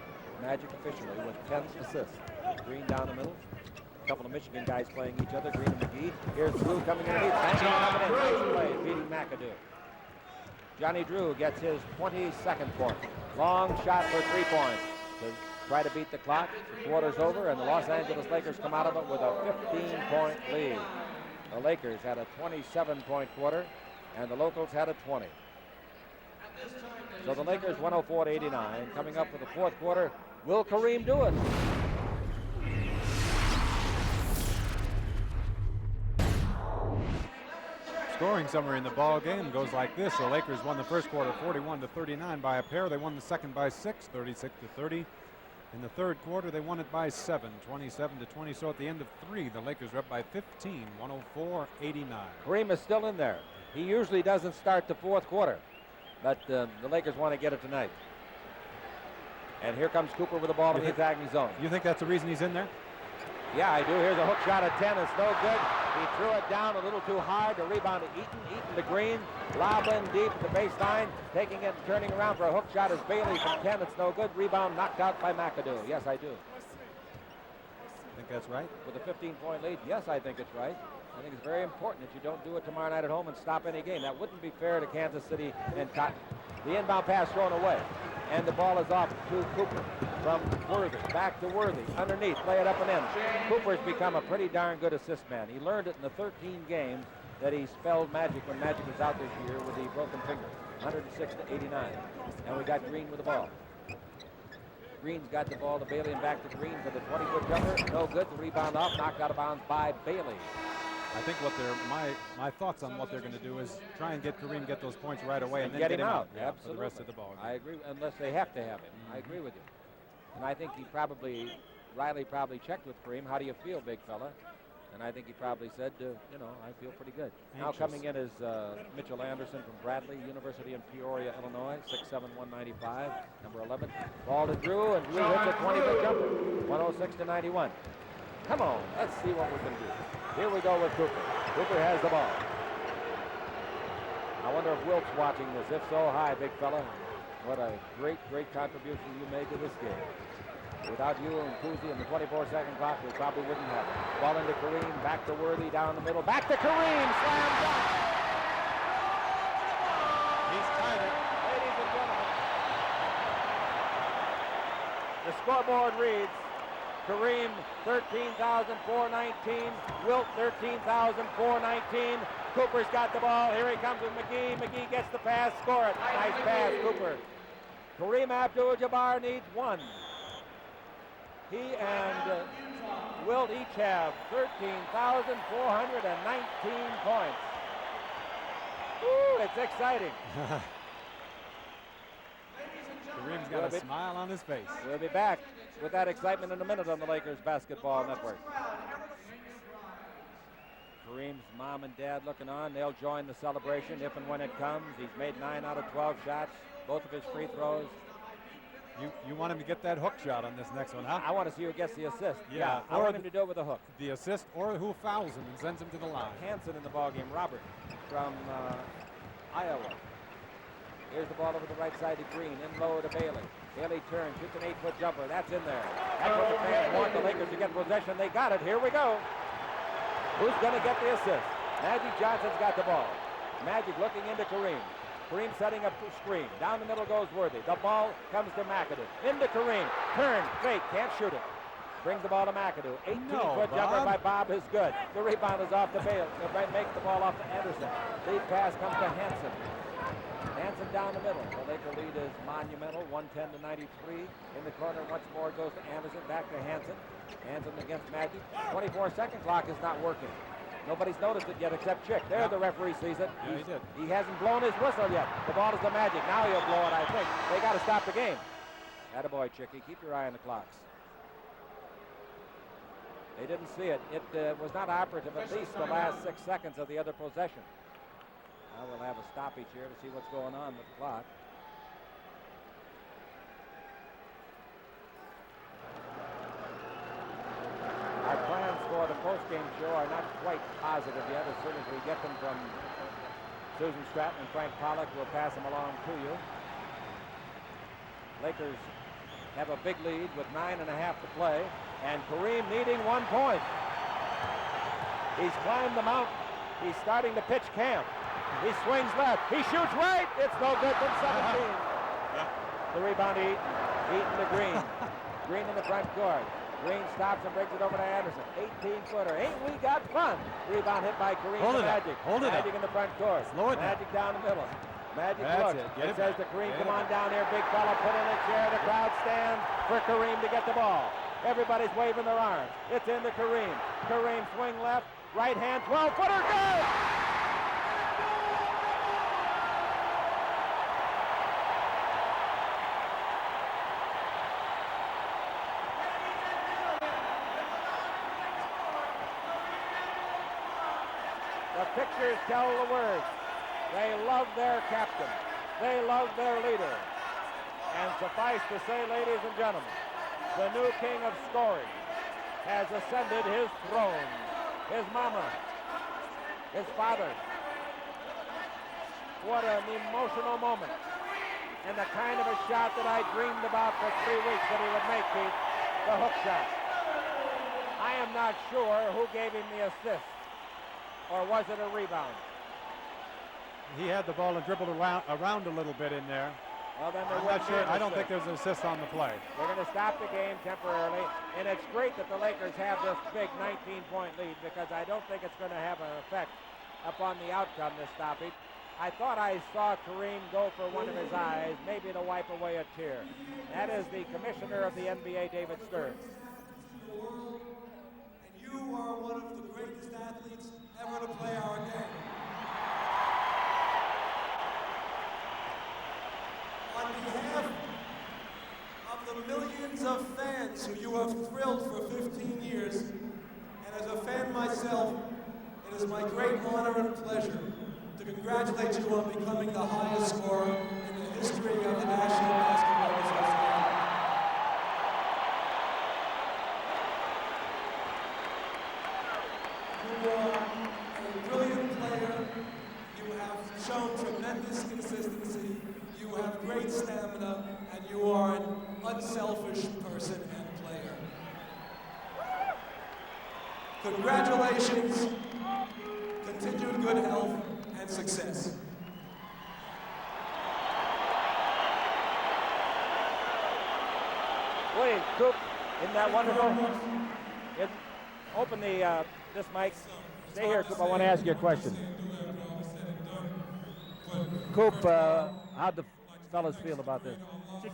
Magic officially with 10 assists. Green down the middle. A couple of Michigan guys playing each other, Green and McGee. Here's Drew coming in. Nice play, beating McAdoo. Johnny Drew gets his 22nd point. Long shot for 3 points to try to beat the clock. The quarter's over, and the Los Angeles Lakers come out of it with a 15-point lead. The Lakers had a 27-point quarter, and the Locals had a 20. So the Lakers 104-89. Coming up for the fourth quarter, will Kareem do it? Scoring somewhere in the ball game goes like this. The Lakers won the first quarter 41-39 by a pair. They won the second by 6, 36-30. In the third quarter, they won it by 7, 27-20. So at the end of 3, the Lakers were up by 15, 104-89. Kareem is still in there. He usually doesn't start the fourth quarter, but the Lakers want to get it tonight. And here comes Cooper with the ball in the attacking zone. You think that's the reason he's in there? Yeah, I do. Here's a hook shot at 10. It's no good. He threw it down a little too hard. The rebound to Eaton. Eaton to Green. Lob in deep at the baseline. Taking it and turning around for a hook shot is Bailey from 10. It's no good. Rebound knocked out by McAdoo. Yes, I do. Think that's right? With a 15-point lead, yes, I think it's right. I think it's very important that you don't do it tomorrow night at home and stop any game. That wouldn't be fair to Kansas City and Cotton. The inbound pass thrown away. And the ball is off to Cooper from Worthy. Back to Worthy. Underneath. Play it up and in. Cooper's become a pretty darn good assist man. He learned it in the 13 games that he spelled Magic when Magic was out this year with the broken finger. 106-89. And we got Green with the ball. Green's got the ball to Bailey and back to Green for the 20-foot jumper. No good. The rebound off. Knocked out of bounds by Bailey. I think what my thoughts on what they're going to do is try and get Kareem get those points right away and then get him out. Yeah, Absolutely. for the rest of the ball game. I agree, unless they have to have him. I agree with you. And I think Riley probably checked with Kareem. How do you feel, big fella? And I think he probably said, I feel pretty good. Now coming in is Mitchell Anderson from Bradley University in Peoria, Illinois, 6'7", 195, number 11. Ball to Drew, and Drew hits a 20-foot jumper, 106-91. Come on, let's see what we can do. Here we go with Cooper. Cooper has the ball. I wonder if Wilt's watching this. If so, hi, big fella. What a great, great contribution you made to this game. Without you and Cousy and the 24-second clock, we probably wouldn't have it. Ball into Kareem, back to Worthy, down the middle. Back to Kareem, slam dunk. He's tied it. Ladies and gentlemen, the scoreboard reads, Kareem, 13,419. Wilt, 13,419. Cooper's got the ball. Here he comes with McGee. McGee gets the pass. Score it. Nice pass, Cooper. Kareem Abdul-Jabbar needs one. He and Wilt each have 13,419 points. Woo, it's exciting. Kareem's got a smile on his face. We'll be back with that excitement in a minute on the Lakers Basketball Network. Kareem's mom and dad looking on. They'll join the celebration if and when it comes. He's made 9 out of 12 shots, both of his free throws. You want him to get that hook shot on this next one, huh? I want to see who gets the assist. Yeah, I want him to do it with a hook. The assist, or who fouls him and sends him to the line. Hansen in the ballgame. Robert from Iowa. Here's the ball over the right side to Green. In low to Bailey. Bailey turns, shoots an 8-foot jumper. That's in there. That's what the fans want the Lakers to get possession. They got it. Here we go. Who's going to get the assist? Magic Johnson's got the ball. Magic looking into Kareem. Kareem setting up a screen. Down the middle goes Worthy. The ball comes to McAdoo. Into Kareem. Turn. Fake. Can't shoot it. Brings the ball to McAdoo. 18-foot jumper by Bob is good. The rebound is off to Bale. Makes the ball off to Anderson. Lead pass comes to Hansen. Hansen down the middle. The Laker lead is monumental, 110-93. In the corner once more goes to Anderson. Back to Hansen. Hansen against Magic. 24-second clock is not working. Nobody's noticed it yet except Chick. There the referee sees it. Yeah, he did. He hasn't blown his whistle yet. The ball is to Magic. Now he'll blow it, I think. They got to stop the game. Attaboy, Chicky. Keep your eye on the clocks. They didn't see it. It was not operative at least the last 6 seconds of the other possession. Now we'll have a stoppage here to see what's going on with the clock. Our plans for the post-game show are not quite positive yet. As soon as we get them from Susan Stratton and Frank Pollock, we'll pass them along to you. Lakers have a big lead with 9.5 to play, and Kareem needing 1 point. He's climbed the mountain. He's starting to pitch camp. He swings left. He shoots right. It's no good from 17. The rebound Eaton to Green. Green in the front court. Green stops and brings it over to Anderson. 18-footer. Ain't we got fun? Rebound hit by Kareem to Magic. Magic in the front court. Magic down the middle. Magic looks. It says to Kareem, come on down here, big fella. Put in a chair. The crowd stands for Kareem to get the ball. Everybody's waving their arms. It's into Kareem. Kareem swing left. Right hand 12-footer. Good! The pictures tell the words. They love their captain. They love their leader. And suffice to say, ladies and gentlemen, the new king of scoring has ascended his throne. His mama, his father. What an emotional moment. And the kind of a shot that I dreamed about for 3 weeks that he would make, Keith, the hook shot. I am not sure who gave him the assist. Or was it a rebound? He had the ball and dribbled around a little bit in there. Well, then I'm not sure. I don't think there's an assist on the play. They're going to stop the game temporarily. And it's great that the Lakers have this big 19-point lead because I don't think it's going to have an effect upon the outcome, this stoppage. I thought I saw Kareem go for one of his eyes, maybe to wipe away a tear. That is the commissioner of the NBA, David Stern. And you are one of the greatest athletes ever to play our game. On behalf of the millions of fans who you have thrilled for 15 years, and as a fan myself, it is my great honor and pleasure to congratulate you on becoming the highest scorer in the history of the National Basketball Association. You are a brilliant player. You have shown tremendous consistency. You have great stamina, and you are an unselfish person and player. Congratulations, continued good health, and success. William Coop, isn't that wonderful? Open the this mic. Stay here, Coop. I want to ask you a question. Coop, how'd the fellas feel about this?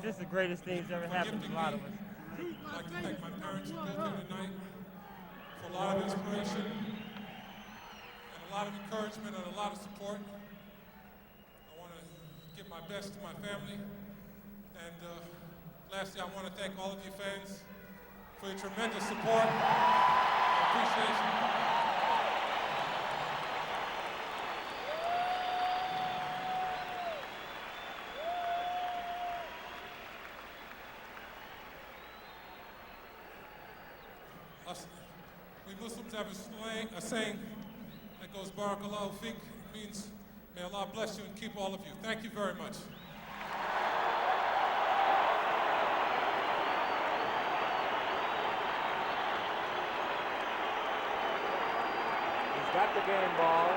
This is the greatest thing that's ever happened to a lot of us. I'd like to thank my parents who both here tonight for a lot of inspiration and a lot of encouragement and a lot of support. I want to give my best to my family. And lastly, I want to thank all of you fans for your tremendous support and appreciation. We Muslims have a saying that goes, Barakallahu Fik. It means, may Allah bless you and keep all of you. Thank you very much. He's got the game ball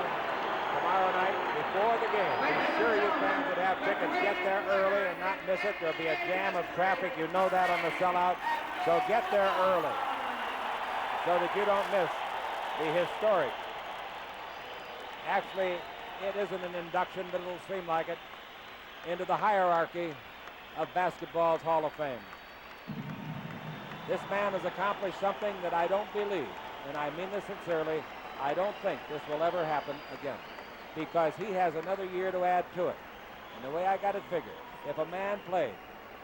tomorrow night before the game. Be sure you fans that have tickets get there early and not miss it. There'll be a jam of traffic. You know that on the sellout. So get there early so that you don't miss the historic. Actually, it isn't an induction, but it'll seem like it, into the hierarchy of basketball's Hall of Fame. This man has accomplished something that I don't believe, and I mean this sincerely, I don't think this will ever happen again, because he has another year to add to it. And the way I got it figured, if a man played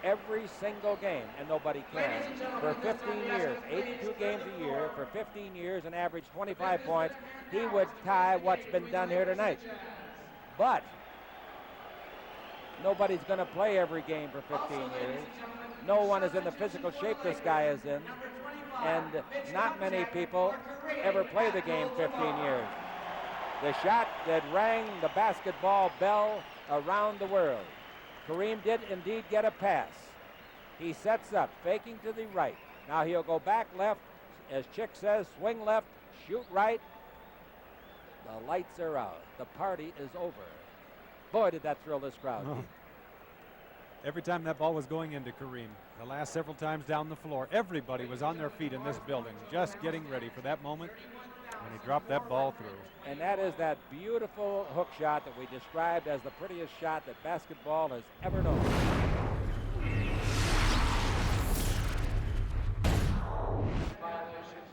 every single game, and nobody can, for 15 years, 82 games a year, for 15 years and average 25 points, he would tie what's been done here tonight. But nobody's going to play every game for 15 years. No one is in the physical shape this guy is in, and not many people ever play the game 15 years. The shot that rang the basketball bell around the world. Kareem did indeed get a pass. He sets up, faking to the right. Now he'll go back left, as Chick says, swing left, shoot right. The lights are out. The party is over. Boy, did that thrill this crowd. Oh. Every time that ball was going into Kareem, the last several times down the floor, everybody was on their feet in this building, just getting ready for that moment when he dropped that ball through. And that is that beautiful hook shot that we described as the prettiest shot that basketball has ever known.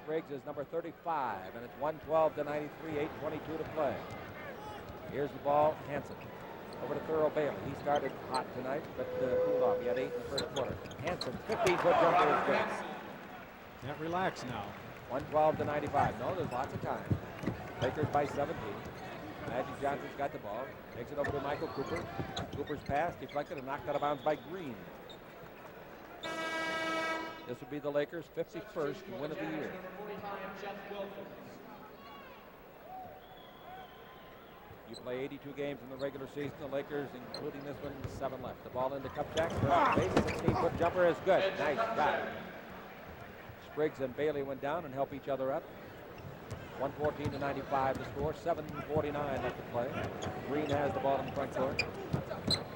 Spriggs is number 35, and it's 112 to 93, 8:22 to play. Here's the ball, Hansen. Over to Thurl Bailey. He started hot tonight, but cooled off. He had 8 in the first quarter. Hansen, 15-foot jumper is good. Can't relax now. 112 to 95. No, there's lots of time. Lakers by 17. Magic Johnson's got the ball. Takes it over to Michael Cooper. Cooper's pass deflected and knocked out of bounds by Green. This would be the Lakers' 51st win of the year. You play 82 games in the regular season. The Lakers, including this one, 7 left. The ball into Kupchak. 16-foot jumper is good. Nice shot. Spriggs and Bailey went down and help each other up. 114 to 95 to score. 7:49 left to play. Green has the ball in the front court.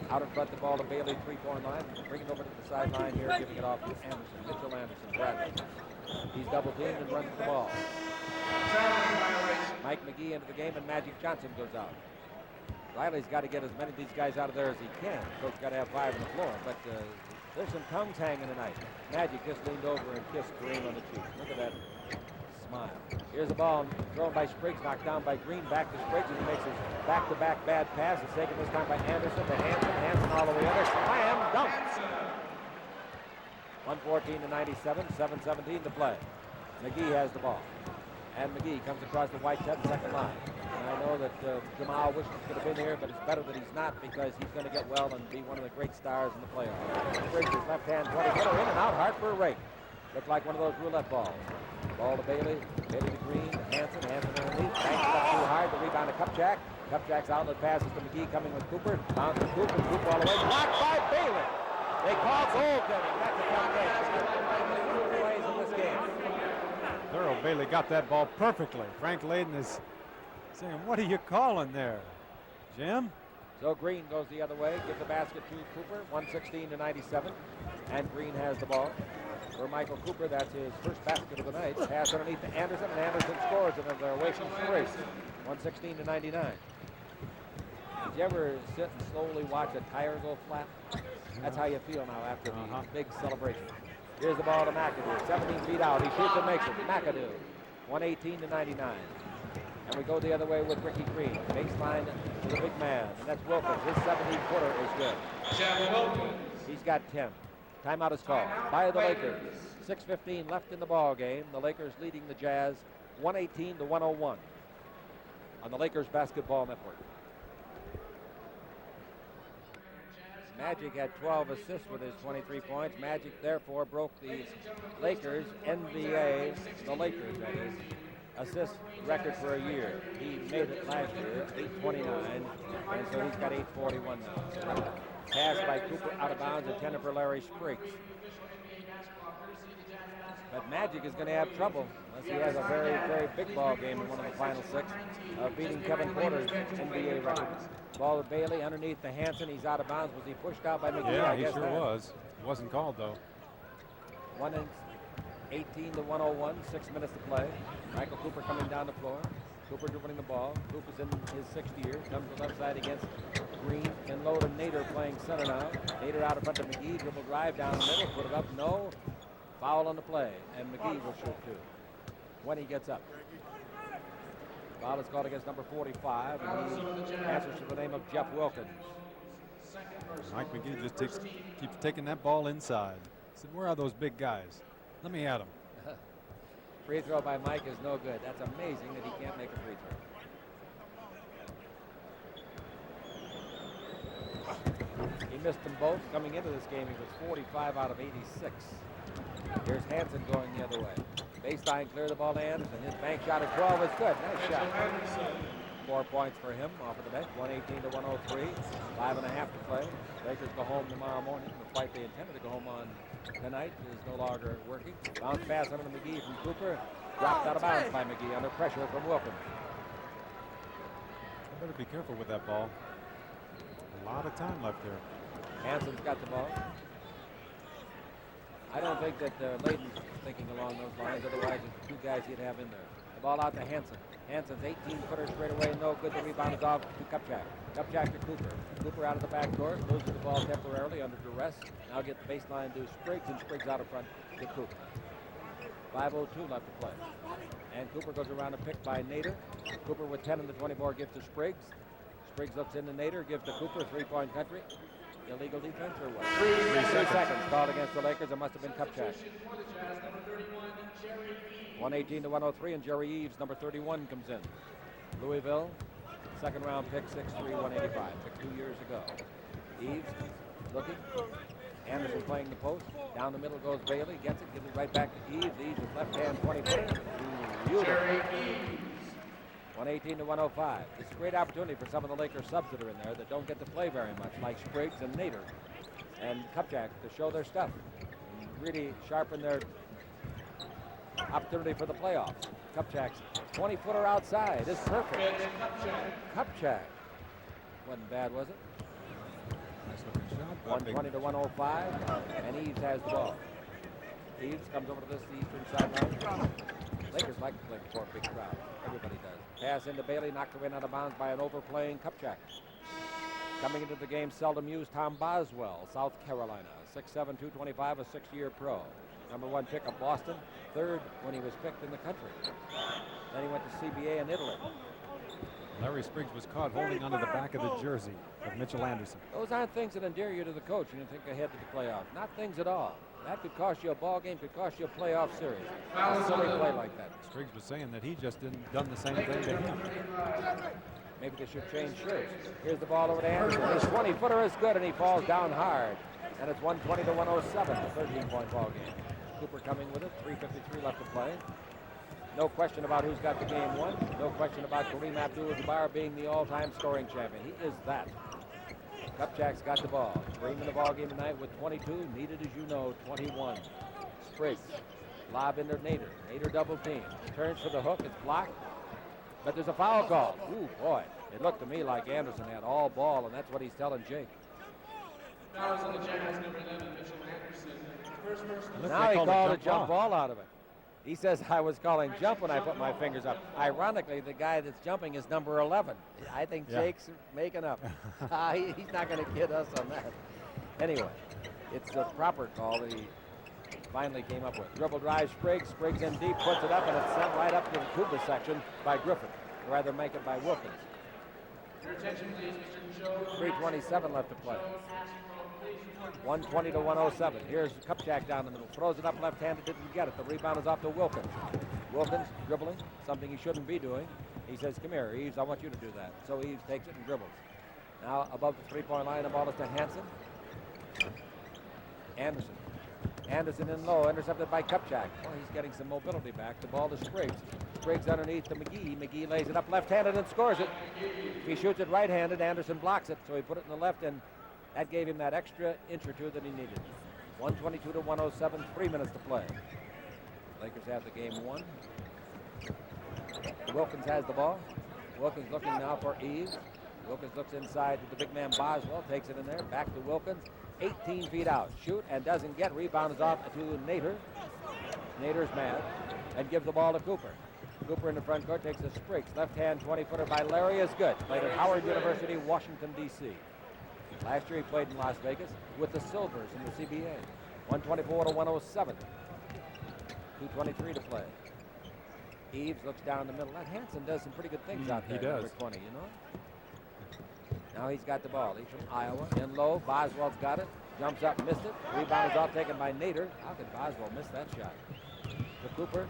Out in front, the ball to Bailey, 3-point line. Bring it over to the sideline here, giving it off to Anderson. Mitchell Anderson, Bradley. He's double teamed and runs the ball. Mike McGee into the game, and Magic Johnson goes out. Riley's got to get as many of these guys out of there as he can. Coach got to have 5 on the floor, but there's some tongues hanging tonight. Magic just leaned over and kissed Kareem on the cheek. Look at that smile. Here's the ball thrown by Spriggs, knocked down by Green. Back to Spriggs, and he makes his back-to-back bad pass. It's taken this time by Anderson to Hansen. Hansen all the way under. Slam dunk. 114 to 97. 7:17 to play. McGee has the ball. And McGee comes across the white set, second line. And I know that Jamal wishes he could have been here, but it's better that he's not, because he's going to get well and be one of the great stars in the playoffs. Spriggs' left hand 20-footer in and out, hard for a rake. Looked like one of those roulette balls. Ball to Bailey, Bailey to Green, to Hansen, Hansen underneath, banks it up too hard, the rebound to Kupchak. Kupchak's outlet passes to McGee, coming with Cooper, bounce to Cooper, Cooper all the way, blocked by Bailey. They call goaltending. That's a tough game. Plays in this game. Thurl Bailey got that ball perfectly. Frank Layden is saying, what are you calling there, Jim? So Green goes the other way, gives the basket to Cooper, 116 to 97, and Green has the ball. For Michael Cooper, that's his first basket of the night. Pass underneath to Anderson, and Anderson scores, and they're away from Spriggs, 116 to 99. you ever sit and slowly watch a tire go flat? That's how you feel now after the big celebration. Here's the ball to McAdoo, 17 feet out. He shoots and makes it. McAdoo, 118 to 99. And we go the other way with Ricky Green. Baseline to the big man, and that's Wilkins. His 17-footer is good. He's got 10. Timeout is called by the Lakers. 6:15 left in the ball game. The Lakers leading the Jazz 118 to 101 on the Lakers Basketball Network. Magic had 12 assists with his 23 points. Magic therefore broke the Lakers, NBA, the Lakers that is, assist record for a year. He made it last year, 829, and so he's got 841 now. Pass by Cooper out of bounds, intended for Larry Spriggs. But Magic is going to have trouble unless he has a very, very big ball game in one of the final six, beating Kevin Porter's NBA record. Ball to Bailey underneath the Hansen. He's out of bounds. Was he pushed out by McGee? Yeah, he sure was. Wasn't called, though. 118 to 101, 6 minutes to play. Michael Cooper coming down the floor. Cooper dribbling the ball. Cooper's in his 6th year. Comes to the left side against Green. And low to Nader playing center now. Nader out in front of McGee. Dribble drive down the middle. Put it up. No. Foul on the play. And McGee will shoot too when he gets up. Foul is called against number 45. And he answers to the name of Jeff Wilkins. Mike McGee just keeps taking that ball inside. He said, where are those big guys? Let me at them. Free throw by Mike is no good. That's amazing that he can't make a free throw. He missed them both. Coming into this game, he was 45 out of 86. Here's Hansen going the other way. Baseline, clear the ball to Anderson. His bank shot at 12 is good. Nice shot. 4 points for him off of the bench. 118 to 103. 5.5 to play. Lakers go home tomorrow morning. The flight they intended to go home on tonight is no longer working. Bounce pass under McGee from Cooper. Dropped out of bounds by McGee under pressure from Wilkins. I better be careful with that ball. A lot of time left there. Hansen's got the ball. I don't think that Layton's thinking along those lines. Otherwise, it's the 2 guys he'd have in there. The ball out to Hansen. Hansen's 18-footer straight away. No good. The rebound is off to Kupchak. Kupchak to Cooper. Cooper out of the backcourt. Loses the ball temporarily under duress. Now get the baseline to Spriggs, and Spriggs out in front to Cooper. 5:02 left to play. And Cooper goes around a pick by Nader. Cooper with 10 in the 24 gives to Spriggs. Spriggs looks into Nader, gives to Cooper. 3-point country. Illegal defense or what? 3 seconds called against the Lakers. It must have been Kupchak. 118 to 103, and Jerry Eves, number 31, comes in. Louisville, second-round pick, 6'3", 185. Picked 2 years ago. Eves looking. Anderson playing the post. Down the middle goes Bailey. Gets it. Gives it right back to Eves. Eves with left hand 20-footer. Jerry Eves. 118 to 105. It's a great opportunity for some of the Lakers subs that are in there that don't get to play very much, like Spriggs and Nader and Kupchak, to show their stuff and really sharpen their opportunity for the playoffs. Kupchak's 20-footer outside is perfect. Kupchak. Wasn't bad, was it? Nice looking shot. 120 to 105, and Eves has the ball. Eves comes over to this eastern sideline. Lakers like to play before a big crowd. Everybody does. Pass into Bailey, knocked away out of bounds by an overplaying Kupchak. Coming into the game, seldom used, Tom Boswell, South Carolina. 6'7", 225, a 6-year pro. Number 1 pick of Boston, 3rd when he was picked in the country. Then he went to CBA in Italy. Larry Spriggs was caught holding onto the back of the jersey of Mitchell Anderson. Those aren't things that endear you to the coach when you think ahead to the playoffs. Not things at all. That could cost you a ball game, could cost you a playoff series. A silly play like that. Spriggs was saying that he just didn't done the same thing to him. Maybe they should change shirts. Here's the ball over to Anderson. His 20-footer is good, and he falls down hard. And it's 120 to 107, a 13-point ball game. Cooper coming with it, 3:53 left to play. No question about who's got the game won. No question about Kareem Abdul-Jabbar being the all-time scoring champion. He is that. Kupchak's got the ball. Kareem in the ball game tonight with 22. Needed, as you know, 21. Spriggs. Lob into Nader. Nader double team. Turns for the hook. It's blocked. But there's a foul call. Ooh, boy. It looked to me like Anderson had all ball, and that's what he's telling Jake. Fouls on the Jazz, number 11, Mitchell Anderson. First person. Now he called a jump ball out of it. He says I was calling jump when I put my fingers up. Ironically, the guy that's jumping is number 11. I think Jake's making up. He's not going to kid us on that. Anyway, it's a proper call that he finally came up with. Dribble drive, Spriggs. Spriggs in deep, puts it up, and it's sent right up to the Cuba section by Griffin. Or rather, make it by Wilkins. Your attention, please, Mr. Joe. 3:27 left to play. 120 to 107. Here's Kupchak down the middle. Throws it up left-handed, didn't get it. The rebound is off to Wilkins. Wilkins dribbling, something he shouldn't be doing. He says, come here, Eves, I want you to do that. So Eves takes it and dribbles. Now above the three-point line, the ball is to Hansen. Anderson. Anderson in low, intercepted by Kupchak. Well, he's getting some mobility back. The ball to Spriggs. Spriggs underneath to McGee. McGee lays it up left-handed and scores it. If he shoots it right-handed, Anderson blocks it, so he put it in the left, and that gave him that extra inch or two that he needed. 122 to 107, 3 minutes to play. Lakers have the game won. Wilkins has the ball. Wilkins looking now for Eves. Wilkins looks inside to the big man Boswell, takes it in there, back to Wilkins. 18 feet out, shoot and doesn't get, rebounds off to Nader. Nader's mad and gives the ball to Cooper. Cooper in the front court takes a Spriggs. Left-hand 20-footer by Larry is good. Played at Howard University, Washington, D.C. Last year he played in Las Vegas with the Silvers in the CBA. 124 to 107. 2:23 to play. Eves looks down the middle. That Hansen does some pretty good things out there. He does. Number 20, you know? Now he's got the ball. He's from Iowa. In low, Boswell's got it. Jumps up, missed it. Rebound is off, taken by Nader. How could Boswell miss that shot? To Cooper.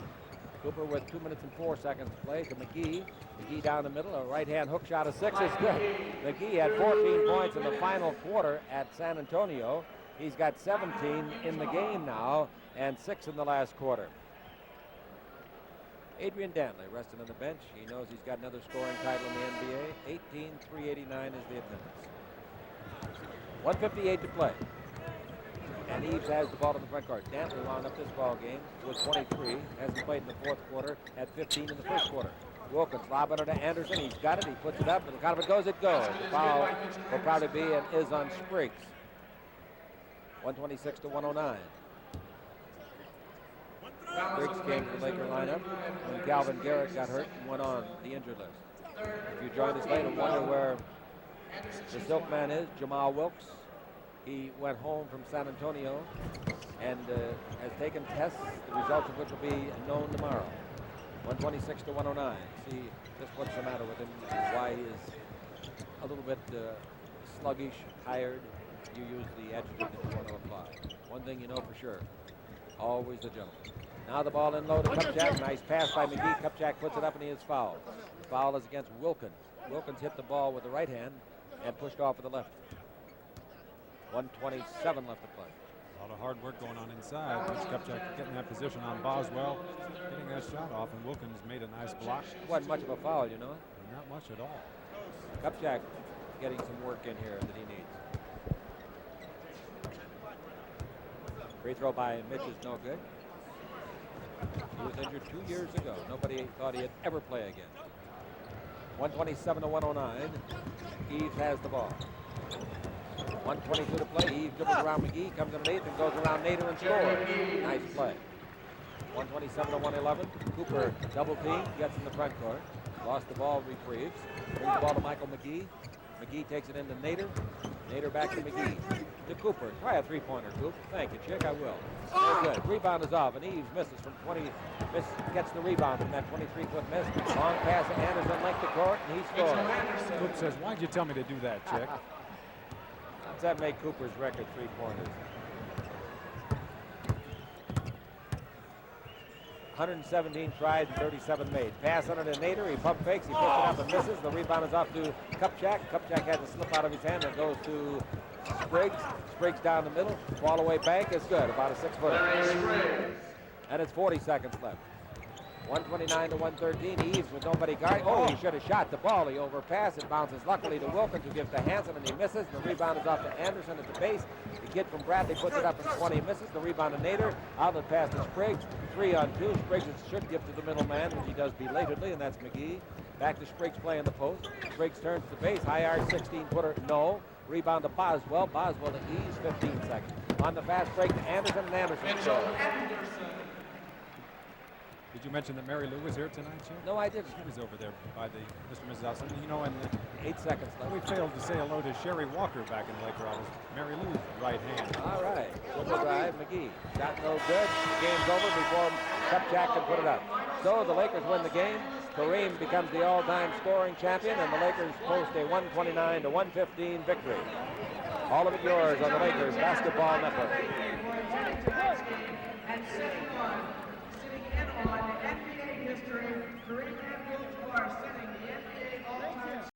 Cooper with 2 minutes and 4 seconds to play to McGee. McGee down the middle. A right-hand hook shot of 6 is good. McGee had 14 points in the final quarter at San Antonio. He's got 17 in the game now and 6 in the last quarter. Adrian Dantley resting on the bench. He knows he's got another scoring title in the NBA. 18,389 is the attendance. 1:58 to play. And Eves has the ball in the front court. Dantley wound up this ball game with 23. Hasn't played in the fourth quarter. Had 15 in the first quarter. Wilkins lobbing it to Anderson. He's got it. He puts it up. And if it goes, it goes. The foul will probably be and is on Spriggs. 126 to 109. Spriggs came to the Laker lineup when Calvin Garrett got hurt and went on the injured list. If you joined us late and wonder where the Silk Man is, Jamal Wilkes. He went home from San Antonio and has taken tests, the results of which will be known tomorrow. 126 to 109. See just what's the matter with him, why he is a little bit sluggish, tired. You use the adjective that you want to apply. One thing you know for sure, always the gentleman. Now the ball in low to Kupchak. Nice pass by McGee. Kupchak puts it up and he is fouled. The foul is against Wilkins. Wilkins hit the ball with the right hand and pushed off with the left. 127 left to play. A lot of hard work going on inside. Kupchak getting that position on Boswell, getting that shot off, and Wilkins made a nice block. Wasn't much of a foul, you know. Not much at all. Kupchak getting some work in here that he needs. Free throw by Mitch is no good. He was injured 2 years ago. Nobody thought he'd ever play again. 127 to 109. Eves has the ball. 122 to play. Eves dribbles around McGee, comes underneath and goes around Nader and scores. Nice play. 127 to 111. Cooper double team, gets in the front court. Lost the ball, retrieves. Brings the ball to Michael McGee. McGee takes it into Nader. Nader back to McGee. To Cooper. Try a three-pointer, Coop. Thank you, Chick. I will. Very good. Rebound is off, and Eves misses from 20. Gets the rebound from that 23-foot miss. Long pass to Anderson, length the court, and he scores. Coop says, why'd you tell me to do that, Chick? Does that make Cooper's record three-pointers? 117 tried and 37 made. Pass under to Nader. He pump fakes. He puts it up and misses. The rebound is off to Kupchak. Kupchak has a slip out of his hand and goes to Spriggs. Spriggs down the middle. Fall away bank is good. About a 6-footer. And it's 40 seconds left. 129 to 113. Eves with nobody guard. Oh, he should have shot the ball. He overpassed. It bounces luckily to Wilkins, who gives to Hansen, and he misses. The rebound is off to Anderson at the base. The kid from Bradley puts it up in 20, misses. The rebound to Nader. Outlet pass to Spriggs. 3-on-2. Spriggs should give to the middle man, which he does belatedly, and that's McGee. Back to Spriggs playing the post. Spriggs turns to the base. High arc 16-footer. No. Rebound to Boswell. Boswell to Eves. 15 seconds. On the fast break to Anderson, and Anderson. Did you mention that Mary Lou was here tonight, Jim? No, I didn't. She was over there by the Mr. and Mrs. Austin. You know, and 8 seconds left. we failed to say hello to Sherry Walker back in Laker office. Mary Lou's right hand. All right. Good drive. McGee. Shot no good. Game's over before Kupchak can put it up. So the Lakers win the game. Kareem becomes the all-time scoring champion, and the Lakers post a 129-115 victory. All of it yours on the Lakers Basketball Network. And 7-1, sitting in